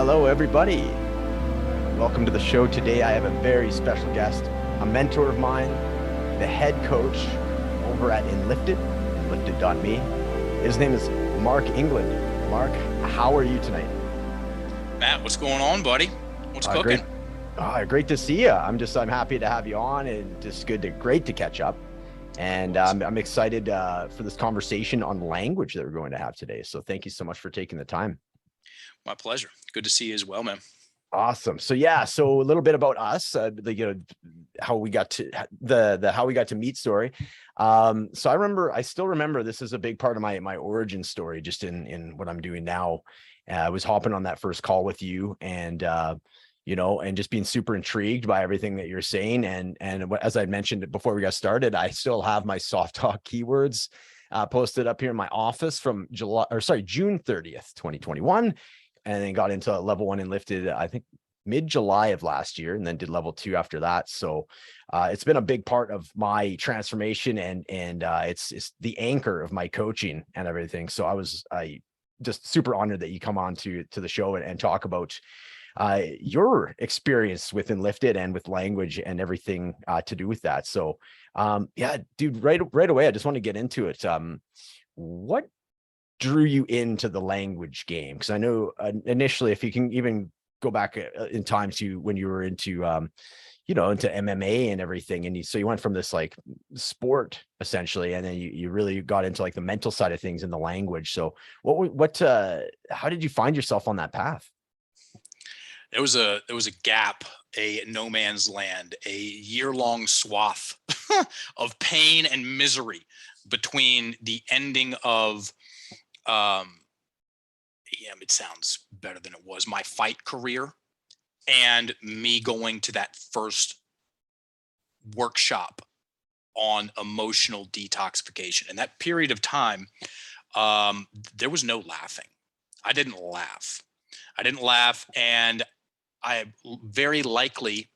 Hello, everybody. Welcome to the show. Today, I have a very special guest, a mentor of mine, the head coach over at Enlifted, enlifted.me. His name is Mark England. Mark, how are you tonight? Matt, what's going on, buddy? What's cooking? Great to see you. I'm happy to have you on, and just great to catch up. And I'm excited for this conversation on language that we're going to have today. So thank you so much for taking the time. My pleasure. Good to see you as well, man. Awesome. So a little bit about us, how we got to how we got to meet story. So I still remember this is a big part of my origin story, just in what I'm doing now. I was hopping on that first call with you, and and just being super intrigued by everything that you're saying. And as I mentioned before we got started, I still have my soft talk keywords posted up here in my office from June 30th, 2021. And then got into level 1 Enlifted, I think mid-July of last year, and then did level 2 after that. So it's been a big part of my transformation, and it's the anchor of my coaching and everything. So I just super honored that you come on to the show and talk about your experience with Enlifted and with language and everything to do with that. So dude, right away, I just want to get into it. What drew you into the language game? Because I know initially, if you can even go back in time to when you were into into MMA and everything, and so you went from this like sport essentially, and then you really got into like the mental side of things in the language. So how did you find yourself on that path? There was a gap, a no man's land, a year-long swath of pain and misery between the ending of it sounds better than it was, my fight career, and me going to that first workshop on emotional detoxification. And that period of time, there was no laughing. I didn't laugh, and I very likely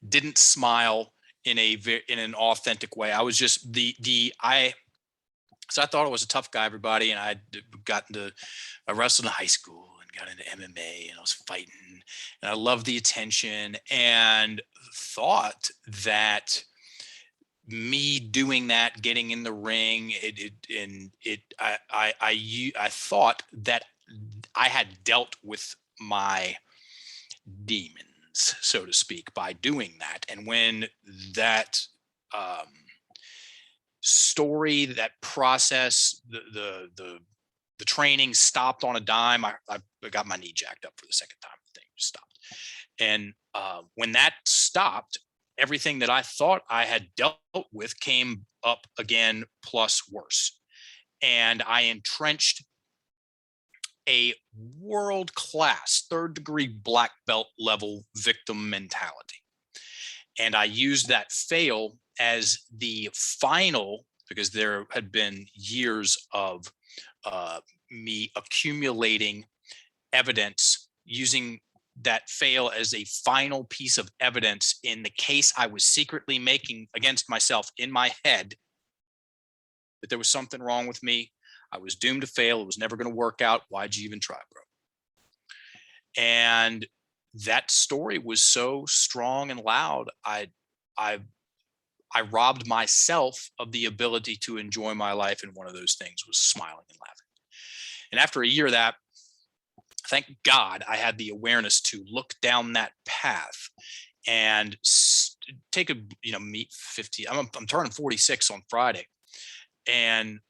didn't smile in an authentic way. I was just so I thought I was a tough guy, everybody, and I wrestled in high school and got into MMA, and I was fighting, and I loved the attention, and thought that me doing that, getting in the ring, I thought that I had dealt with my demons, so to speak, by doing that. And when that story, that process, the training stopped on a dime, I got my knee jacked up for the second time. The thing just stopped. And when that stopped, everything that I thought I had dealt with came up again, plus worse. And I entrenched a world-class, third-degree black belt level victim mentality. And I used that fail as the final, because there had been years of me accumulating evidence, using that fail as a final piece of evidence in the case I was secretly making against myself in my head, that there was something wrong with me. I was doomed to fail. It was never going to work out. Why'd you even try, bro? And that story was so strong and loud. I robbed myself of the ability to enjoy my life. And one of those things was smiling and laughing. And after a year of that, thank God I had the awareness to look down that path and take meet 50. I'm turning 46 on Friday. And,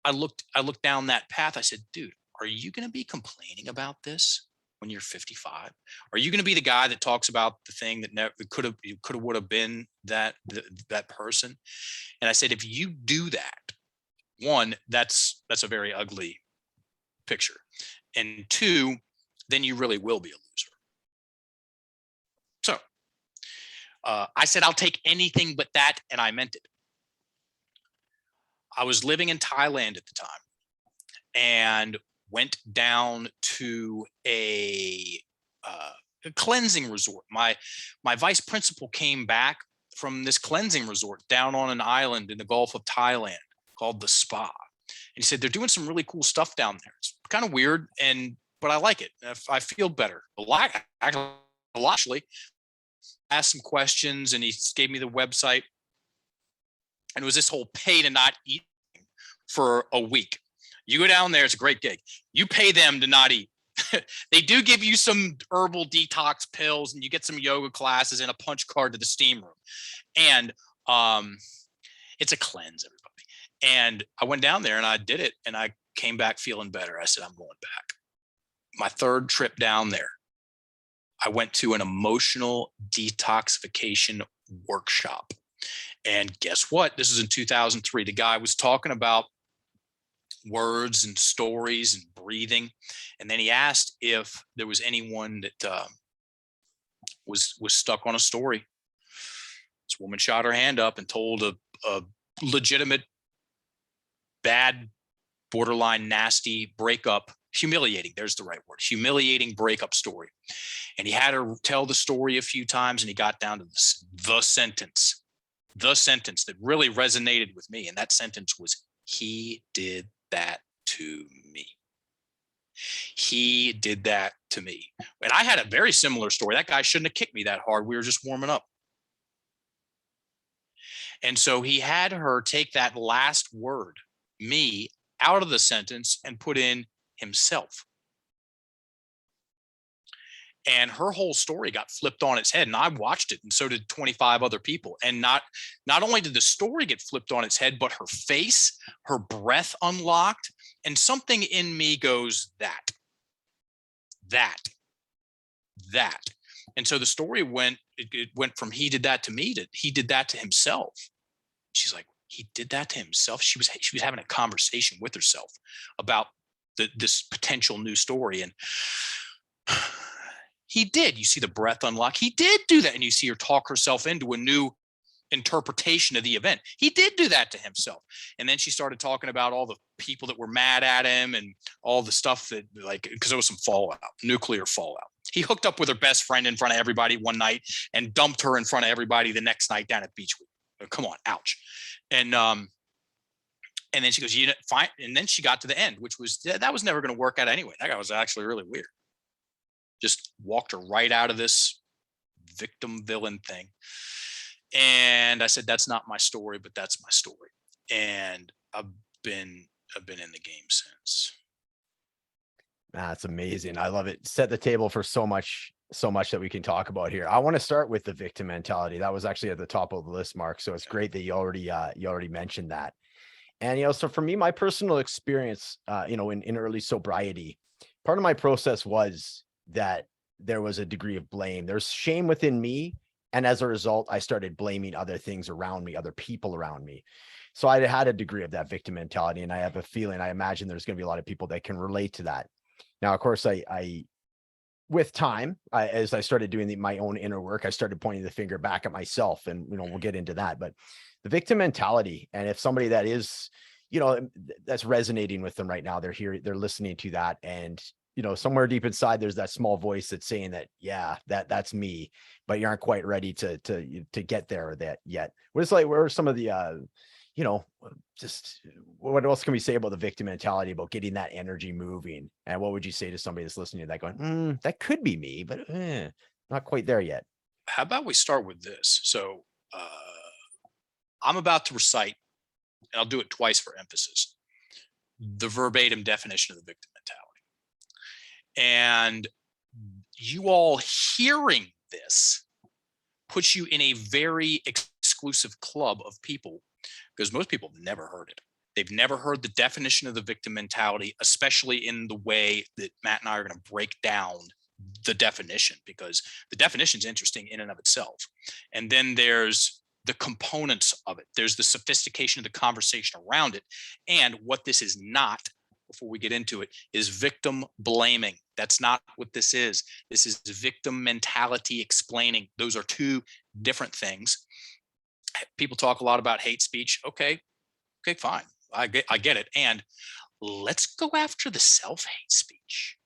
I looked down that path. I said, dude, are you going to be complaining about this when you're 55? Are you going to be the guy that talks about the thing that never would have been that person? And I said, if you do that, one, that's a very ugly picture. And two, then you really will be a loser. So I said, I'll take anything but that. And I meant it. I was living in Thailand at the time and went down to a cleansing resort. My vice principal came back from this cleansing resort down on an island in the Gulf of Thailand called the Spa. And he said, they're doing some really cool stuff down there. It's kind of weird. And but I like it. I feel better. Actually, asked some questions, and he gave me the website. And it was this whole pay to not eat for a week. You go down there, it's a great gig. You pay them to not eat. They do give you some herbal detox pills, and you get some yoga classes and a punch card to the steam room. And it's a cleanse, everybody. And I went down there and I did it, and I came back feeling better. I said, I'm going back. My third trip down there, I went to an emotional detoxification workshop. And guess what? This was in 2003. The guy was talking about words and stories and breathing. And then he asked if there was anyone that was stuck on a story. This woman shot her hand up and told a legitimate, bad, borderline nasty breakup, humiliating, there's the right word, humiliating breakup story. And he had her tell the story a few times, and he got down to the sentence that really resonated with me. And that sentence was, he did that to me. He did that to me. And I had a very similar story. That guy shouldn't have kicked me that hard. We were just warming up. And so he had her take that last word, me, out of the sentence and put in himself. And her whole story got flipped on its head. And I watched it, and so did 25 other people. And not only did the story get flipped on its head, but her face, her breath unlocked, and something in me goes, that. And so the story went from he did that to me to he did that to himself. She's like, he did that to himself. She was having a conversation with herself about this potential new story. And he did. You see the breath unlock. He did do that. And you see her talk herself into a new interpretation of the event. He did do that to himself. And then she started talking about all the people that were mad at him and all the stuff that, like, because there was some fallout, nuclear fallout. He hooked up with her best friend in front of everybody one night and dumped her in front of everybody the next night down at Beachwood. Come on, ouch. And then she goes, you know, fine. And then she got to the end, which was, that was never going to work out anyway. That guy was actually really weird. Just walked her right out of this victim villain thing. And I said, that's not my story, but that's my story. And I've been in the game since. That's amazing. I love it. Set the table for so much that we can talk about here. I want to start with the victim mentality. That was actually at the top of the list, Mark. So it's great that you already mentioned that. And, you know, so for me, my personal experience, you know, in early sobriety, part of my process was that there was a degree of blame. There's shame within me. And as a result, I started blaming other things around me, other people around me. So I had a degree of that victim mentality. And I have a feeling, I imagine there's going to be a lot of people that can relate to that. Now, of course, I with time, as I started doing my own inner work, I started pointing the finger back at myself, and, you know, we'll get into that. But the victim mentality, and if somebody that is, you know, that's resonating with them right now, they're listening to that, and, you know, somewhere deep inside, there's that small voice that's saying that, yeah, that's me, but you aren't quite ready to get there yet. What are some of the, you know, just what else can we say about the victim mentality, about getting that energy moving? And what would you say to somebody that's listening to that going, that could be me, but not quite there yet? How about we start with this? So I'm about to recite, and I'll do it twice for emphasis, the verbatim definition of the victim mentality. And you all hearing this puts you in a very exclusive club of people, because most people have never heard it. They've never heard the definition of the victim mentality, especially in the way that Matt and I are going to break down the definition, because the definition is interesting in and of itself. And then there's the components of it. There's the sophistication of the conversation around it. And what this is not, before we get into it, is victim blaming. That's not what this is. This is victim mentality explaining. Those are two different things. People talk a lot about hate speech. Okay, fine. I get it. And let's go after the self-hate speech.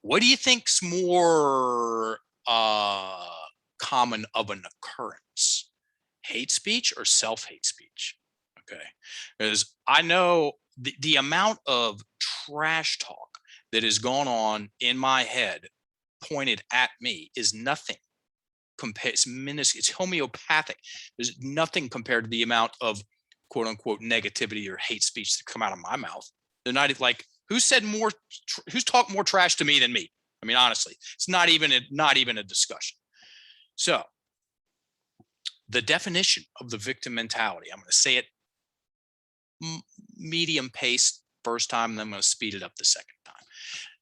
What do you think's more common of an occurrence? Hate speech or self-hate speech? Okay. Because I know the amount of trash talk that has gone on in my head pointed at me is nothing compared. It's minuscule. It's homeopathic. There's nothing compared to the amount of quote unquote negativity or hate speech that come out of my mouth. They're not like, who's talked more trash to me than me? I mean, honestly, it's not even a discussion. So the definition of the victim mentality, I'm going to say it medium pace first time, and then I'm going to speed it up the second time.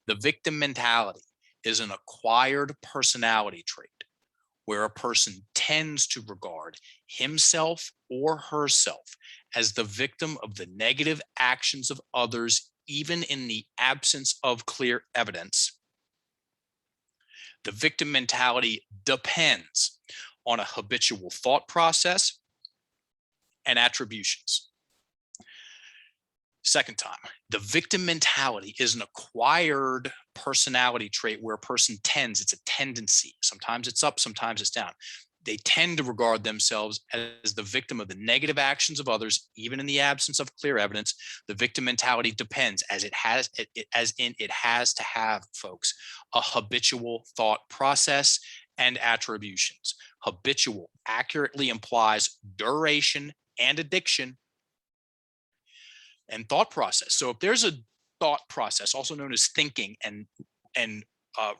The victim mentality is an acquired personality trait where a person tends to regard himself or herself as the victim of the negative actions of others, even in the absence of clear evidence. The victim mentality depends on a habitual thought process and attributions. Second time, the victim mentality is an acquired personality trait where a person tends, it's a tendency. Sometimes it's up, sometimes it's down. They tend to regard themselves as the victim of the negative actions of others, even in the absence of clear evidence. The victim mentality depends, it has to have, folks, a habitual thought process and attributions. Habitual accurately implies duration and addiction and thought process. So if there's a thought process, also known as thinking and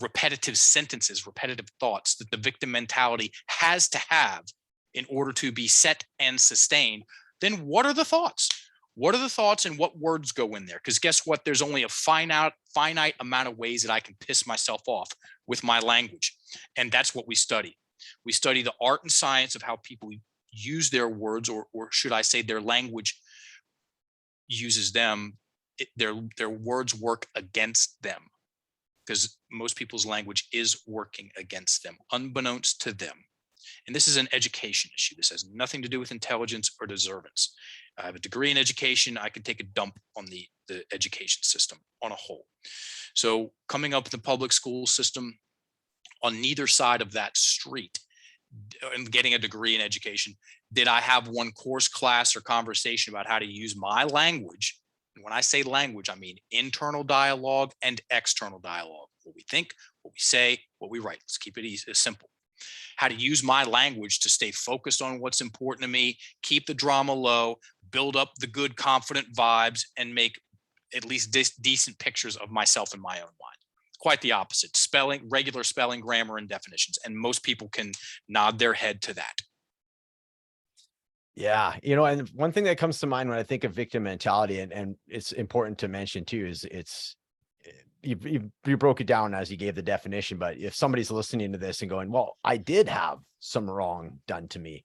repetitive sentences, repetitive thoughts that the victim mentality has to have in order to be set and sustained, then what are the thoughts? What are the thoughts and what words go in there? Because guess what? There's only a finite amount of ways that I can piss myself off with my language. And that's what we study. We study the art and science of how people use their words, or should I say their language uses them. Their words work against them, because most people's language is working against them, unbeknownst to them. And this is an education issue. This has nothing to do with intelligence or deservance. I have a degree in education. I can take a dump on the education system on a whole. So coming up in the public school system, on neither side of that street, and getting a degree in education, did I have one course, class, or conversation about how to use my language? And when I say language, I mean internal dialogue and external dialogue. What we think, what we say, what we write. Let's keep it easy, simple. How to use my language to stay focused on what's important to me, keep the drama low, build up the good, confident vibes, and make at least decent pictures of myself in my own mind. Quite the opposite. Spelling, regular spelling, grammar, and definitions. And most people can nod their head to that. Yeah. And one thing that comes to mind when I think of victim mentality, and it's important to mention too, is you broke it down as you gave the definition, but if somebody's listening to this and going, well, I did have some wrong done to me.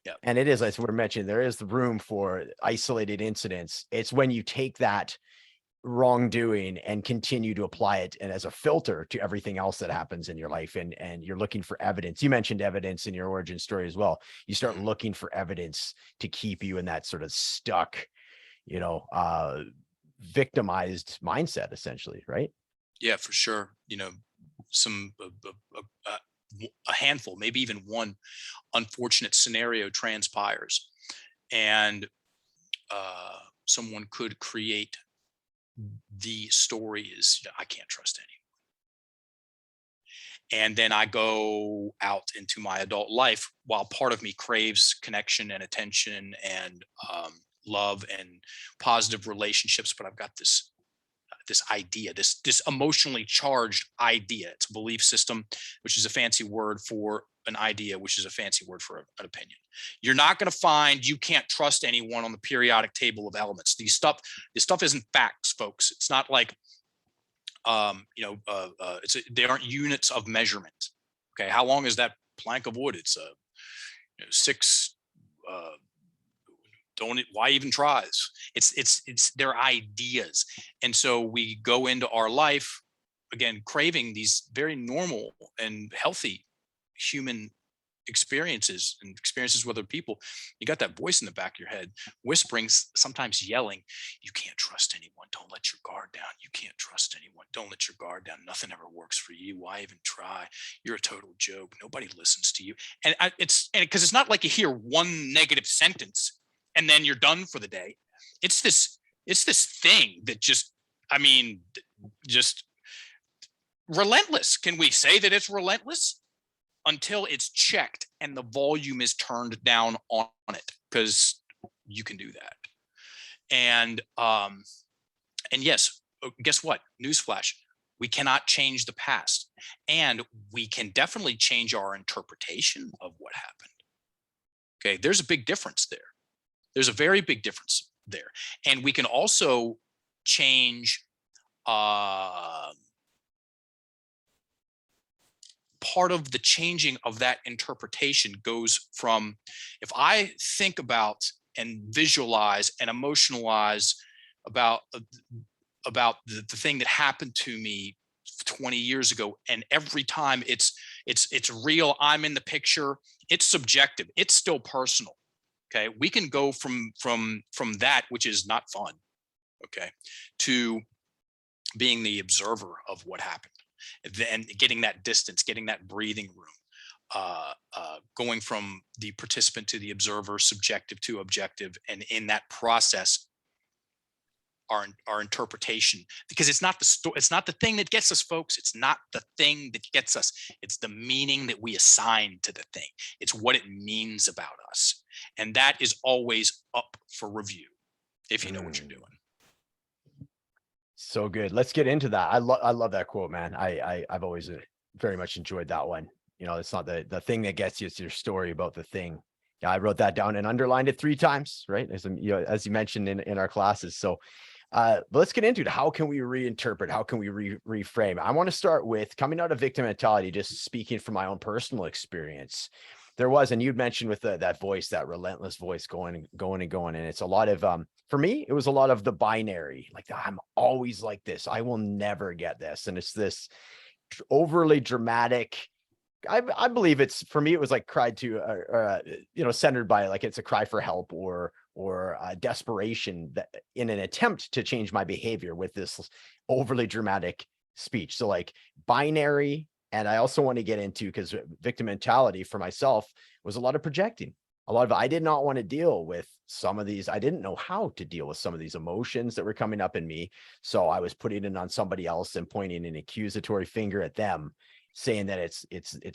Yeah. And it is, as we're mentioning, there is the room for isolated incidents. It's when you take that wrongdoing and continue to apply it and as a filter to everything else that happens in your life, and you're looking for evidence. You mentioned evidence in your origin story as well. You start looking for evidence to keep you in that sort of stuck, victimized mindset, essentially, right? Yeah, for sure. Some a handful, maybe even one unfortunate scenario transpires, and someone could create the story is, I can't trust anyone. And then I go out into my adult life while part of me craves connection and attention and love and positive relationships. But I've got this idea, this emotionally charged idea. It's a belief system, which is a fancy word for an idea, which is a fancy word for an opinion. You're not going to find you can't trust anyone on the periodic table of elements. This stuff isn't facts, folks. It's not like, they aren't units of measurement. Okay. How long is that plank of wood? It's 6, why even tries? It's their ideas. And so we go into our life again, craving these very normal and healthy human experiences and experiences with other people. You got that voice in the back of your head whispering, sometimes yelling, you can't trust anyone. Don't let your guard down. You can't trust anyone. Don't let your guard down. Nothing ever works for you. Why even try? You're a total joke. Nobody listens to you. And because it's not like you hear one negative sentence and then you're done for the day. It's this thing that just relentless. Can we say that it's relentless? Until it's checked and the volume is turned down on it, because you can do that. And yes, guess what? Newsflash. We cannot change the past, and we can definitely change our interpretation of what happened. Okay, there's a big difference there. There's a very big difference there. And we can also change part of the changing of that interpretation goes from, if I think about and visualize and emotionalize about the thing that happened to me 20 years ago, and every time it's real, I'm in the picture, it's subjective, it's still personal. Okay, we can go from that, which is not fun, okay, to being the observer of what happened, then getting that distance, getting that breathing room, going from the participant to the observer, subjective to objective, and in that process, our interpretation, because it's not the thing that gets us, folks. It's not the thing that gets us. It's the meaning that we assign to the thing. It's what it means about us, and that is always up for review if you know what you're doing. So good. Let's get into that. I love that quote, man. I've always very much enjoyed that one. You know, it's not the thing that gets you, it's your story about the thing. Yeah, I wrote that down and underlined it 3 times, right? As you mentioned in our classes. So but let's get into it. How can we reinterpret? How can we reframe? I want to start with coming out of victim mentality, just speaking from my own personal experience. There was, and you'd mentioned with that voice, that relentless voice going. And it's a lot of, for me, it was a lot of the binary, like I'm always like this. I will never get this. And it's this overly dramatic, I believe it's, for me, it was like cried to, centered by, like, it's a cry for help or desperation that in an attempt to change my behavior with this overly dramatic speech. So like binary. And I also want to get into, because victim mentality for myself was a lot of projecting, I did not want to deal with some of these. I didn't know how to deal with some of these emotions that were coming up in me. So I was putting it on somebody else and pointing an accusatory finger at them, saying that it's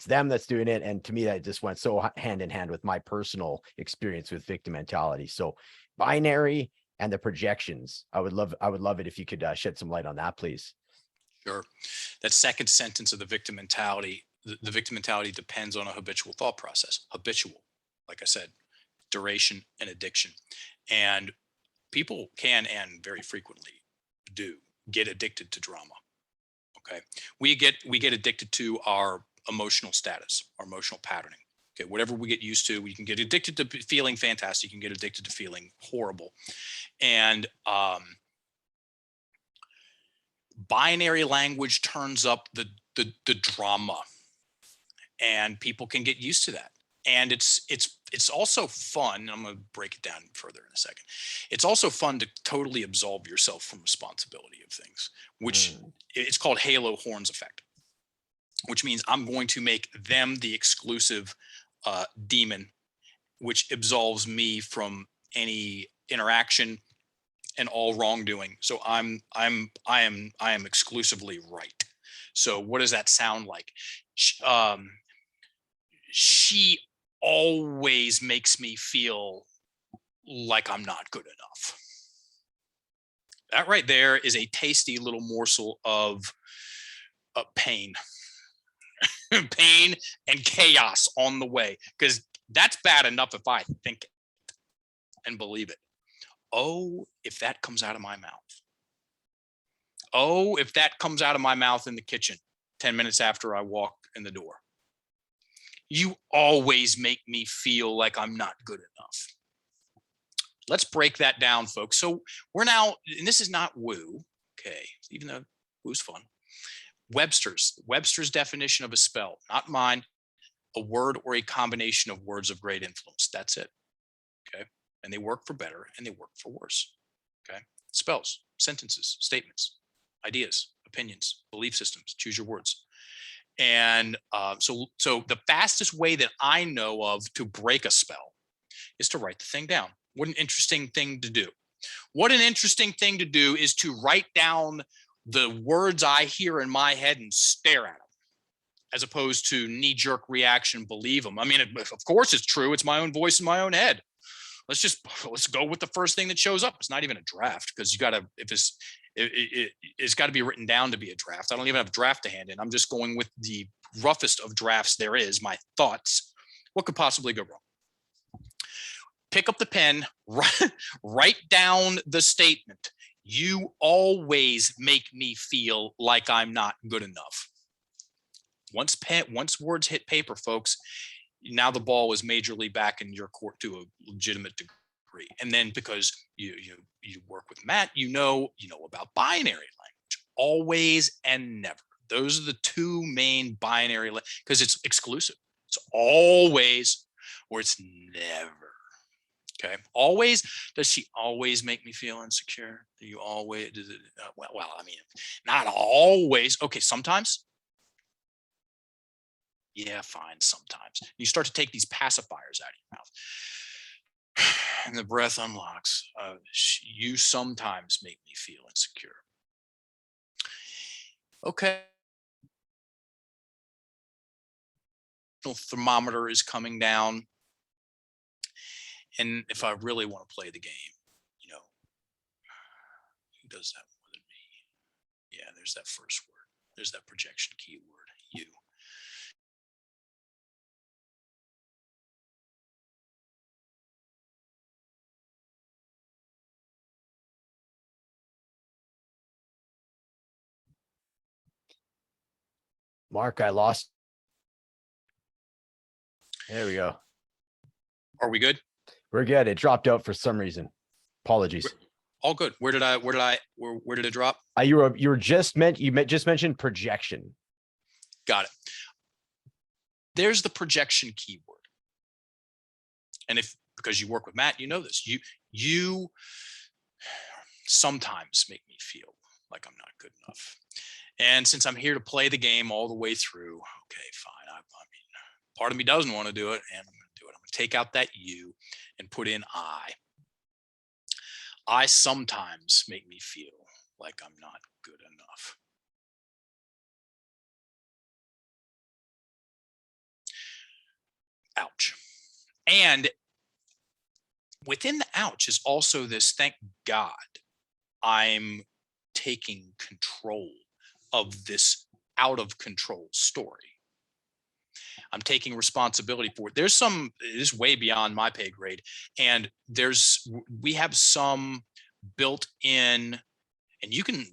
them that's doing it. And to me, that just went so hand in hand with my personal experience with victim mentality. So binary and the projections, I would love it if you could shed some light on that, please. Sure. That second sentence of the victim mentality, the victim mentality depends on a habitual thought process. Habitual, like I said, duration and addiction. And people can, and very frequently do, get addicted to drama. Okay. We get addicted to our emotional status, our emotional patterning. Okay. Whatever we get used to, we can get addicted to feeling fantastic. You can get addicted to feeling horrible. And, binary language turns up the drama, and people can get used to that. And it's also fun. I'm going to break it down further in a second. It's also fun to totally absolve yourself from responsibility of things, which it's called halo horns effect, which means I'm going to make them the exclusive demon, which absolves me from any interaction and all wrongdoing. So I am exclusively right. So what does that sound like? She always makes me feel like I'm not good enough. That right there is a tasty little morsel of pain, pain and chaos on the way, because that's bad enough if I think it and believe it. Oh, if that comes out of my mouth. Oh, if that comes out of my mouth in the kitchen 10 minutes after I walk in the door. You always make me feel like I'm not good enough. Let's break that down, folks. So we're now, and this is not woo, okay, even though woo's fun. Webster's definition of a spell, not mine, a word or a combination of words of great influence. That's it. Okay. And they work for better and they work for worse. Okay. Spells, sentences, statements, ideas, opinions, belief systems, choose your words. And so the fastest way that I know of to break a spell is to write the thing down. What an interesting thing to do. What an interesting thing to do is to write down the words I hear in my head and stare at them, as opposed to knee-jerk reaction, believe them. I mean, of course it's true. It's my own voice in my own head. Let's go with the first thing that shows up. It's not even a draft, because you got to, if it's got to be written down to be a draft. I don't even have a draft to hand in. I'm just going with the roughest of drafts there is, my thoughts. What could possibly go wrong? Pick up the pen, write down the statement. You always make me feel like I'm not good enough. Once words hit paper, folks, now the ball is majorly back in your court to a legitimate degree. And then because you work with Matt, you know about binary language, always and never. Those are the two main binary, because it's exclusive. It's always or it's never. Okay. Always. Does she always make me feel insecure? Do you always? Well, I mean, not always. Okay. Sometimes. Yeah, fine. Sometimes you start to take these pacifiers out of your mouth, and the breath unlocks. You sometimes make me feel insecure. Okay. The thermometer is coming down. And if I really want to play the game, who does that more than me? Yeah, there's that first word. There's that projection keyword, you. Mark, I lost. There we go. Are we good? We're good. It dropped out for some reason. Apologies. All good. Where did it drop? You just mentioned projection. Got it. There's the projection keyword. And because you work with Matt, you know this. You sometimes make me feel like I'm not good enough. And since I'm here to play the game all the way through, okay, fine. I mean, part of me doesn't want to do it, and I'm going to do it. I'm going to take out that you and put in I. I sometimes make me feel like I'm not good enough. Ouch. And within the ouch is also this, thank God I'm taking control of this out of control story. I'm taking responsibility for it. It is way beyond my pay grade. And we have some built in, and you can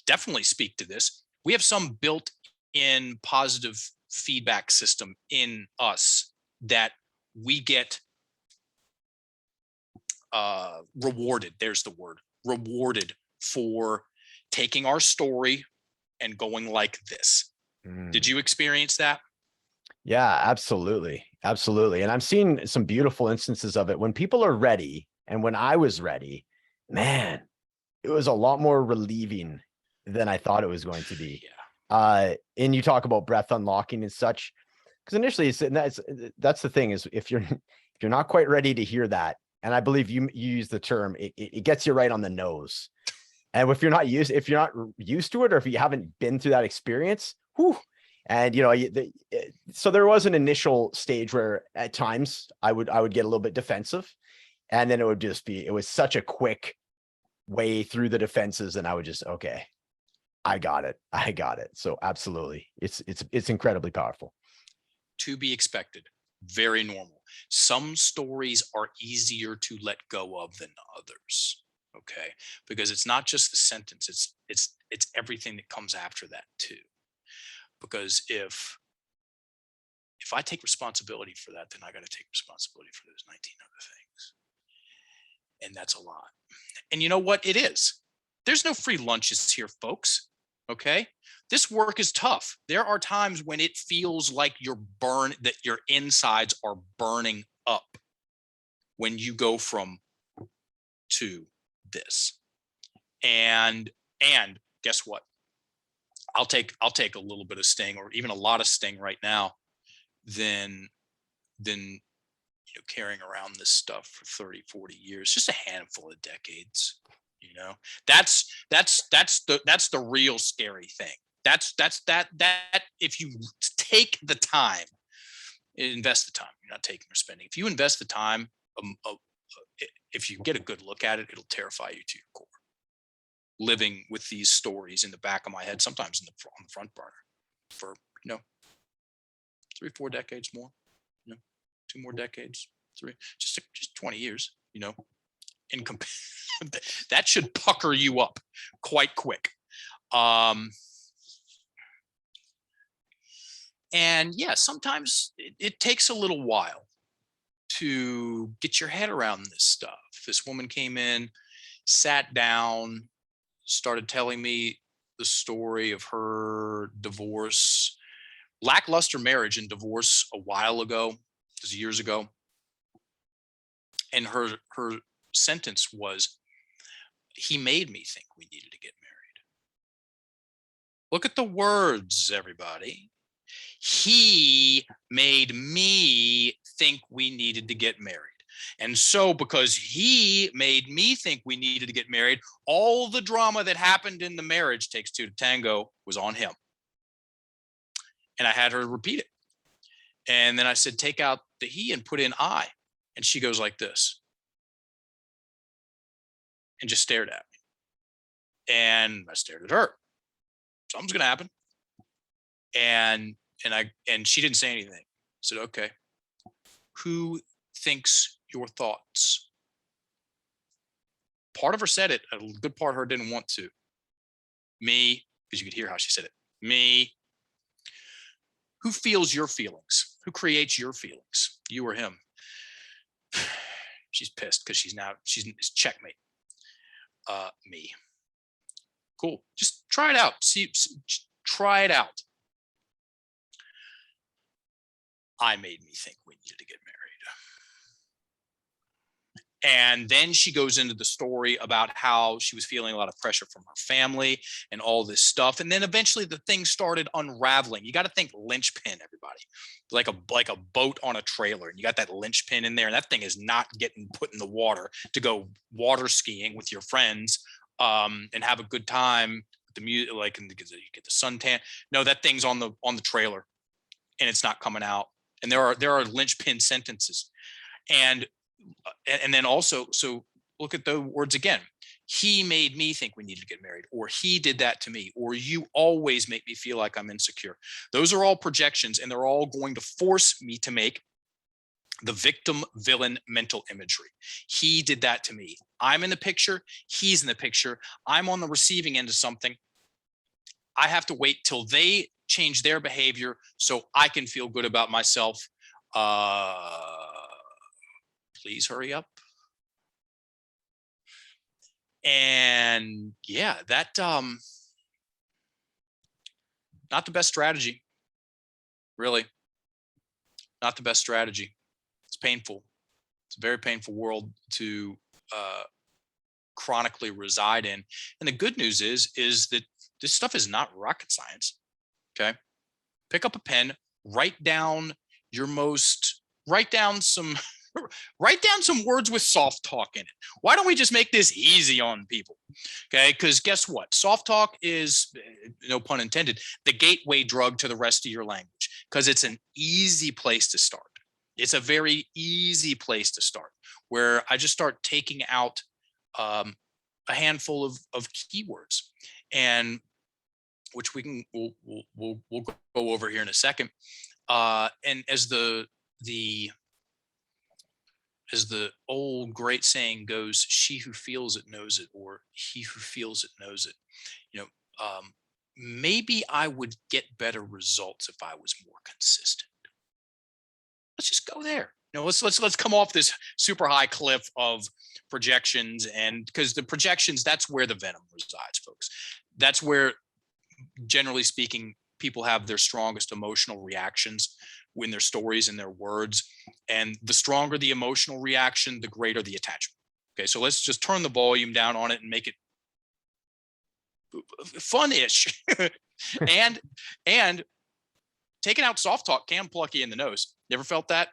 definitely speak to this. We have some built in positive feedback system in us that we get rewarded. There's the word, rewarded for taking our story and going like this. Did you experience that? Yeah, absolutely. Absolutely. And I'm seeing some beautiful instances of it when people are ready. And when I was ready, man, it was a lot more relieving than I thought it was going to be. Yeah. And you talk about breath unlocking and such, because initially that's the thing is if you're not quite ready to hear that, and I believe you use the term, it gets you right on the nose. And if you're not used to it, or if you haven't been through that experience, whew, and so there was an initial stage where at times I would get a little bit defensive, and then it was such a quick way through the defenses, and I would just, okay, I got it. So absolutely, it's incredibly powerful. To be expected, very normal. Some stories are easier to let go of than others. Okay, because it's not just the sentence; it's everything that comes after that too. Because if I take responsibility for that, then I got to take responsibility for those 19 other things, and that's a lot. And you know what? It is. There's no free lunches here, folks. Okay, this work is tough. There are times when it feels like that your insides are burning up when you go from to this. And guess what? I'll take a little bit of sting, or even a lot of sting right now, than carrying around this stuff for 30, 40 years, just a handful of decades. You know, that's the real scary thing. That's that if you take the time, invest the time. You're not taking or spending. If you invest the time, if you get a good look at it, it'll terrify you to your core. Living with these stories in the back of my head, sometimes on the front burner, for 3-4 decades more, 2 more decades, 3, just 20 years, in that should pucker you up quite quick. And yeah, sometimes it takes a little while to get your head around this stuff. This woman came in, sat down, started telling me the story of her divorce, lackluster marriage and divorce a while ago, just years ago. And her sentence was, he made me think we needed to get married. Look at the words, everybody. He made me think we needed to get married. And so because he made me think we needed to get married, all the drama that happened in the marriage, Takes Two to Tango, was on him. And I had her repeat it. And then I said, take out the he and put in I. And she goes like this. And just stared at me. And I stared at her. Something's going to happen. And she didn't say anything. I said, okay, who thinks your thoughts? Part of her said it, a good part of her didn't want to. Me, because you could hear how she said it. Me. Who feels your feelings? Who creates your feelings? You or him? She's pissed because she's checkmate. Me. Cool. Just try it out. Try it out. I made me think we needed to get married. And then she goes into the story about how she was feeling a lot of pressure from her family and all this stuff. And then eventually the thing started unraveling. You got to think linchpin, everybody, like a boat on a trailer. And you got that linchpin in there, and that thing is not getting put in the water to go water skiing with your friends and have a good time. The music, like, and you get the suntan. No, that thing's on the trailer, and it's not coming out. And there are linchpin sentences, and then also, so look at the words again. He made me think we needed to get married, or he did that to me, or you always make me feel like I'm insecure. Those are all projections, and they're all going to force me to make the victim villain mental imagery. He did that to me. I'm in the picture. He's in the picture. I'm on the receiving end of something. I have to wait till they change their behavior so I can feel good about myself. Please hurry up. And yeah, that not the best strategy. Really, not the best strategy. It's painful. It's a very painful world to chronically reside in. And the good news is that this stuff is not rocket science. Okay. Pick up a pen, write down some words with soft talk in it. Why don't we just make this easy on people? Okay. Because guess what? Soft talk is, no pun intended, the gateway drug to the rest of your language, because it's an easy place to start. It's a very easy place to start, where I just start taking out a handful of keywords, and which we'll go over here in a second. And as the old great saying goes, she who feels it knows it, or he who feels it knows it. Maybe I would get better results if I was more consistent. Let's just go there. Let's come off this super high cliff of projections, and because the projections, that's where the venom resides, folks. That's where, generally speaking, people have their strongest emotional reactions in their stories and their words. And the stronger the emotional reaction, the greater the attachment. Okay, so let's just turn the volume down on it and make it fun-ish. and taking out soft talk can pluck you in the nose. You ever felt that?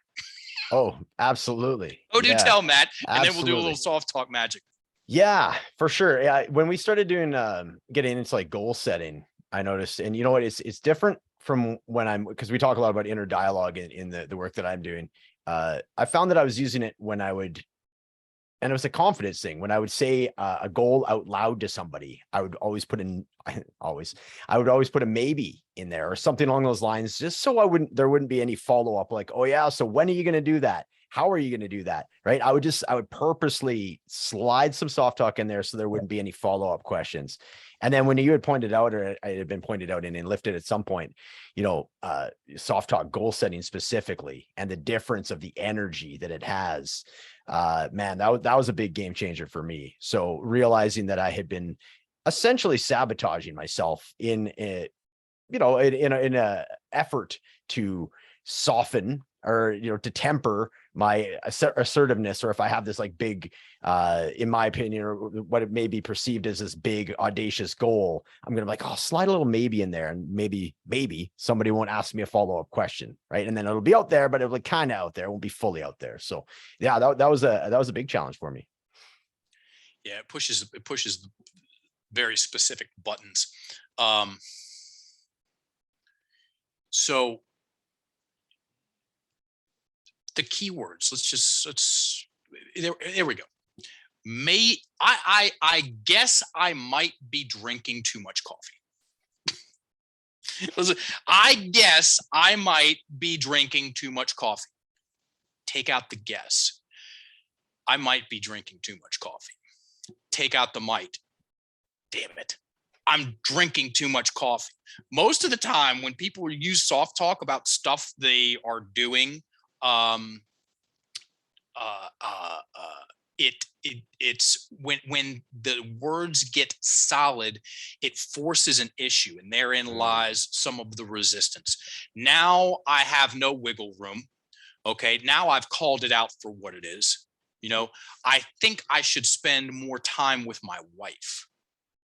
Oh, absolutely. Oh, do tell, Matt. And absolutely. then we'll do a little soft talk magic. Yeah, for sure. Yeah, when we started doing getting into like goal setting, I noticed, and you know what, it's different from when I'm, because we talk a lot about inner dialogue in the work that I'm doing. I found that I was using it when I would, and it was a confidence thing. When I would say a goal out loud to somebody, I would always put in I would always put a maybe in there or something along those lines, just so there wouldn't be any follow up like, oh yeah, so when are you going to do that? How are you going to do that? Right. I would purposely slide some soft talk in there so there wouldn't be any follow up questions. And then when you had pointed out, or it had been pointed out in Enlifted at some point, soft talk goal setting specifically, and the difference of the energy that it has, man, that was a big game changer for me. So realizing that I had been essentially sabotaging myself in a effort to soften, or to temper my assertiveness, or if I have this like big, in my opinion, or what it may be perceived as this big audacious goal, I'm gonna be like, oh, slide a little maybe in there, and maybe somebody won't ask me a follow-up question, right? And then it'll be out there, but it'll be kind of out there, it won't be fully out there. So yeah, that was a big challenge for me. Yeah, it pushes very specific buttons. Um, so the keywords, there we go. I guess I might be drinking too much coffee. Listen, I guess I might be drinking too much coffee. Take out the guess. I might be drinking too much coffee. Take out the might. Damn it. I'm drinking too much coffee. Most of the time when people use soft talk about stuff they are doing, it's when the words get solid, it forces an issue, and therein lies some of the resistance. Now I have no wiggle room. Okay, now I've called it out for what it is. I think I should spend more time with my wife.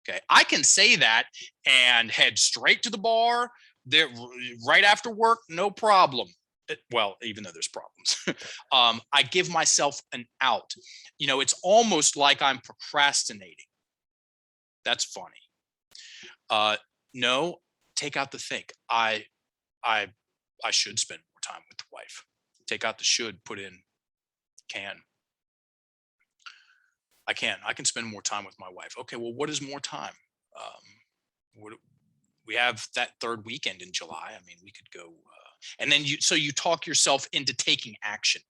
Okay, I can say that and head straight to the bar there right after work, no problem. Well, even though there's problems, I give myself an out. It's almost like I'm procrastinating. That's funny. No, take out the think. I should spend more time with the wife. Take out the should, put in can. I can spend more time with my wife. Okay, well, what is more time? What, we have that third weekend in July. I mean, we could go, and then you talk yourself into taking action.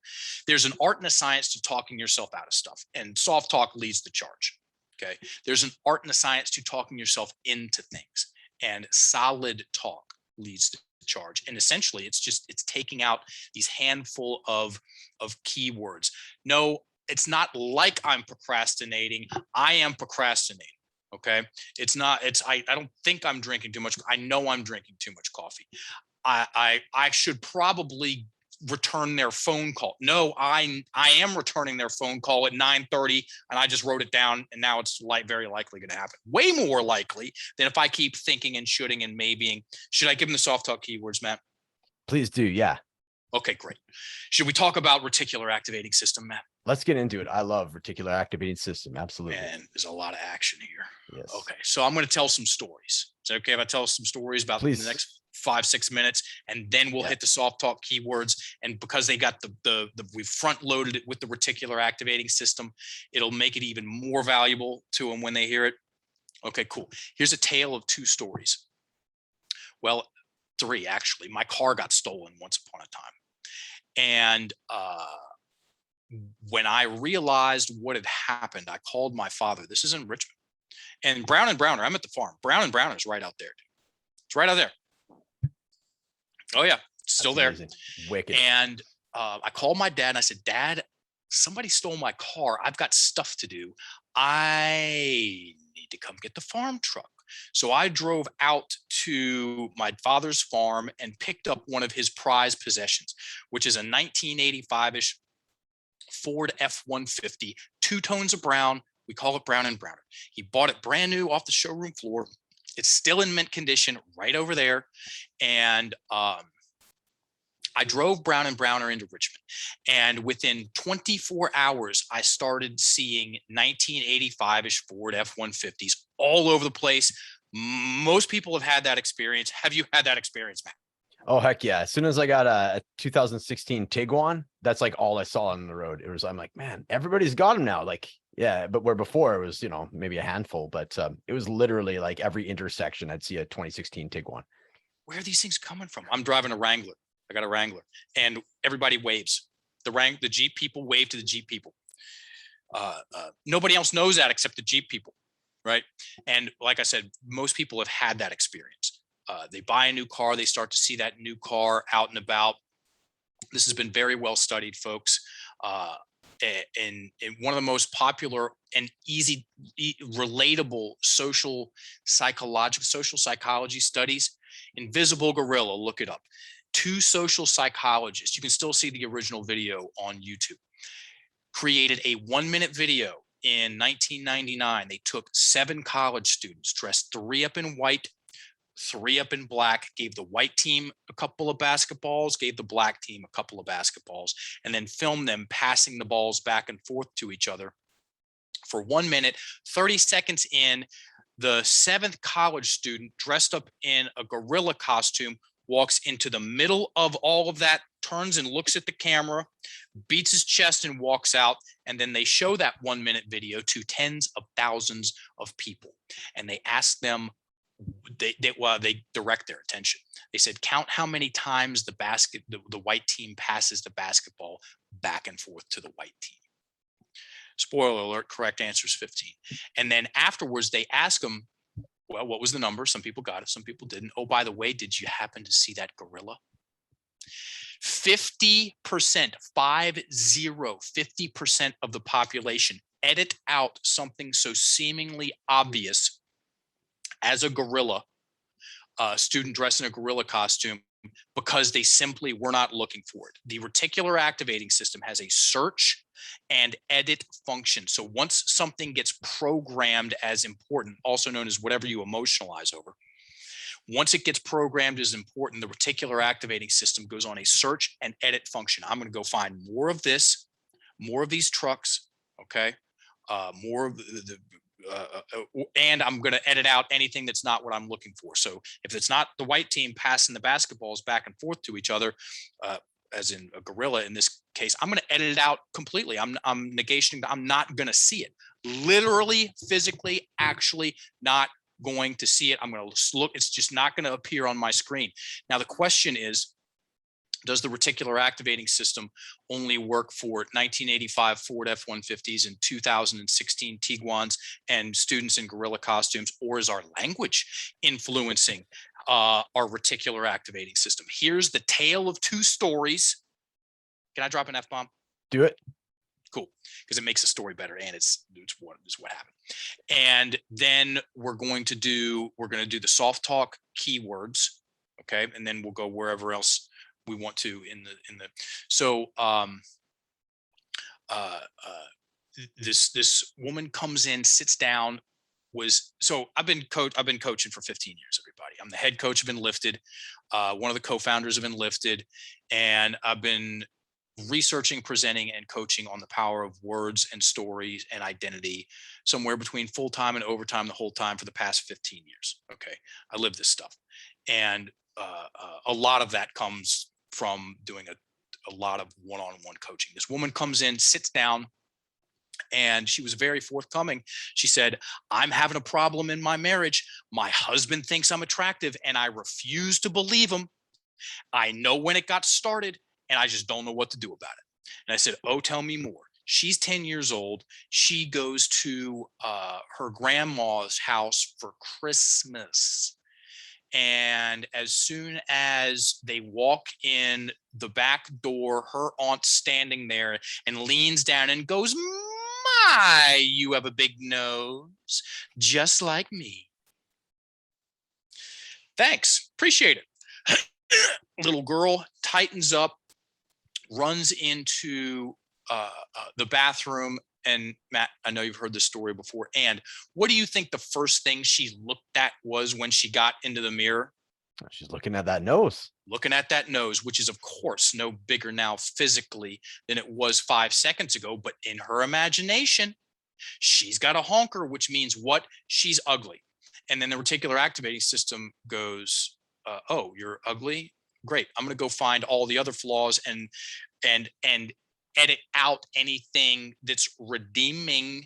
There's an art and a science to talking yourself out of stuff, and soft talk leads the charge. Okay, there's an art and a science to talking yourself into things, and solid talk leads to charge. And essentially, it's taking out these handful of keywords. No, it's not like I'm procrastinating. I am procrastinating. Okay. It's not, I don't think I'm drinking too much. I know I'm drinking too much coffee. I should probably return their phone call. No, I am returning their phone call at 9:30, and I just wrote it down, and now it's very likely going to happen. Way more likely than if I keep thinking and shoulding and maybeing. Should I give them the soft talk keywords, Matt? Please do. Yeah. Okay, great. Should we talk about reticular activating system, Matt? Let's get into it. I love reticular activating system. Absolutely. And there's a lot of action here. Yes. Okay. So I'm going to tell some stories. Is it okay if I tell some stories about the next 5-6 minutes, and then we'll hit the soft talk keywords? And because they got we front loaded it with the reticular activating system, it'll make it even more valuable to them when they hear it. Okay, cool. Here's a tale of 2 stories. Well, 3 actually. My car got stolen once upon a time. And when I realized what had happened, I called my father. This is in Richmond. And Brown and Browner, I'm at the farm. Brown and Browner is right out there, dude. It's right out there. Oh, yeah. It's still there. Wicked. And I called my dad and I said, Dad, somebody stole my car. I've got stuff to do. I need to come get the farm truck. So I drove out to my father's farm and picked up one of his prized possessions, which is a 1985-ish Ford F-150, 2 tones of brown. We call it Brown and Browner. He bought it brand new off the showroom floor. It's still in mint condition right over there. And I drove Brown and Browner into Richmond, and within 24 hours, I started seeing 1985-ish Ford F-150s all over the place. Most people have had that experience. Have you had that experience, Matt? Oh, heck yeah. As soon as I got a 2016 Tiguan, that's like all I saw on the road. It was, I'm like, man, everybody's got them now. Like, yeah, but where before it was, maybe a handful, but it was literally like every intersection I'd see a 2016 Tiguan. Where are these things coming from? I'm driving a Wrangler. I got a Wrangler, and everybody waves. The Jeep people wave to the Jeep people. Nobody else knows that except the Jeep people, right? And like I said, most people have had that experience. They buy a new car, they start to see that new car out and about. This has been very well studied, folks. In one of the most popular and easy, relatable social psychology studies, Invisible Gorilla, look it up. Two social psychologists, you can still see the original video on YouTube, created a 1-minute video in 1999. They took 7 college students, dressed 3 up in white, 3 up in black, gave the white team a couple of basketballs, gave the black team a couple of basketballs, and then filmed them passing the balls back and forth to each other for 1 minute. 30 seconds in, the 7th college student, dressed up in a gorilla costume, walks into the middle of all of that, turns and looks at the camera, beats his chest and walks out. And then they show that 1-minute video to tens of thousands of people. And they ask them, they direct their attention. They said, count how many times the white team passes the basketball back and forth to the white team. Spoiler alert, correct answer is 15. And then afterwards, they ask them, well, what was the number? Some people got it, some people didn't. Oh, by the way, did you happen to see that gorilla? 50%, 50% of the population edit out something so seemingly obvious as a gorilla, student dressed in a gorilla costume, because they simply were not looking for it. The reticular activating system has a search and edit function. So once something gets programmed as important, also known as whatever you emotionalize over, once it gets programmed as important, the reticular activating system goes on a search and edit function. I'm going to go find more of this, more of these trucks, okay? More of and I'm going to edit out anything that's not what I'm looking for. So if it's not the white team passing the basketballs back and forth to each other, as in a gorilla in this case, I'm going to edit it out completely. I'm negating. I'm not going to see it. Literally, physically, actually not going to see it. I'm going to look. It's just not going to appear on my screen. Now, the question is, does the reticular activating system only work for 1985 Ford F-150s and 2016 Tiguans and students in gorilla costumes, or is our language influencing our reticular activating system? Here's the tale of 2 stories. Can I drop an F-bomb? Do it. Cool, because it makes the story better, and it's what happened. And then we're going to do the soft talk keywords, okay, and then we'll go wherever else we want to in the so this woman comes in, sits down. I've been coaching for 15 years, everybody. I'm the head coach of Enlifted, one of the co-founders of Enlifted, and I've been researching, presenting, and coaching on the power of words and stories and identity, somewhere between full-time and overtime, the whole time for the past 15 years. Okay, I live this stuff, and a lot of that comes from doing a lot of one-on-one coaching. This woman comes in, sits down, and she was very forthcoming. She said, I'm having a problem in my marriage. My husband thinks I'm attractive, and I refuse to believe him. I know when it got started, and I just don't know what to do about it. And I said, oh, tell me more. She's 10 years old. She goes to her grandma's house for Christmas. And as soon as they walk in the back door, her aunt's standing there and leans down and goes, my, you have a big nose, just like me. Thanks, appreciate it. Little girl tightens up, runs into the bathroom. And Matt, I know you've heard this story before. And what do you think the first thing she looked at was when she got into the mirror? She's looking at that nose. Looking at that nose, which is of course no bigger now physically than it was 5 seconds ago, but in her imagination, she's got a honker, which means what? She's ugly. And then the reticular activating system goes, oh, you're ugly? Great. I'm going to go find all the other flaws and edit out anything that's redeeming.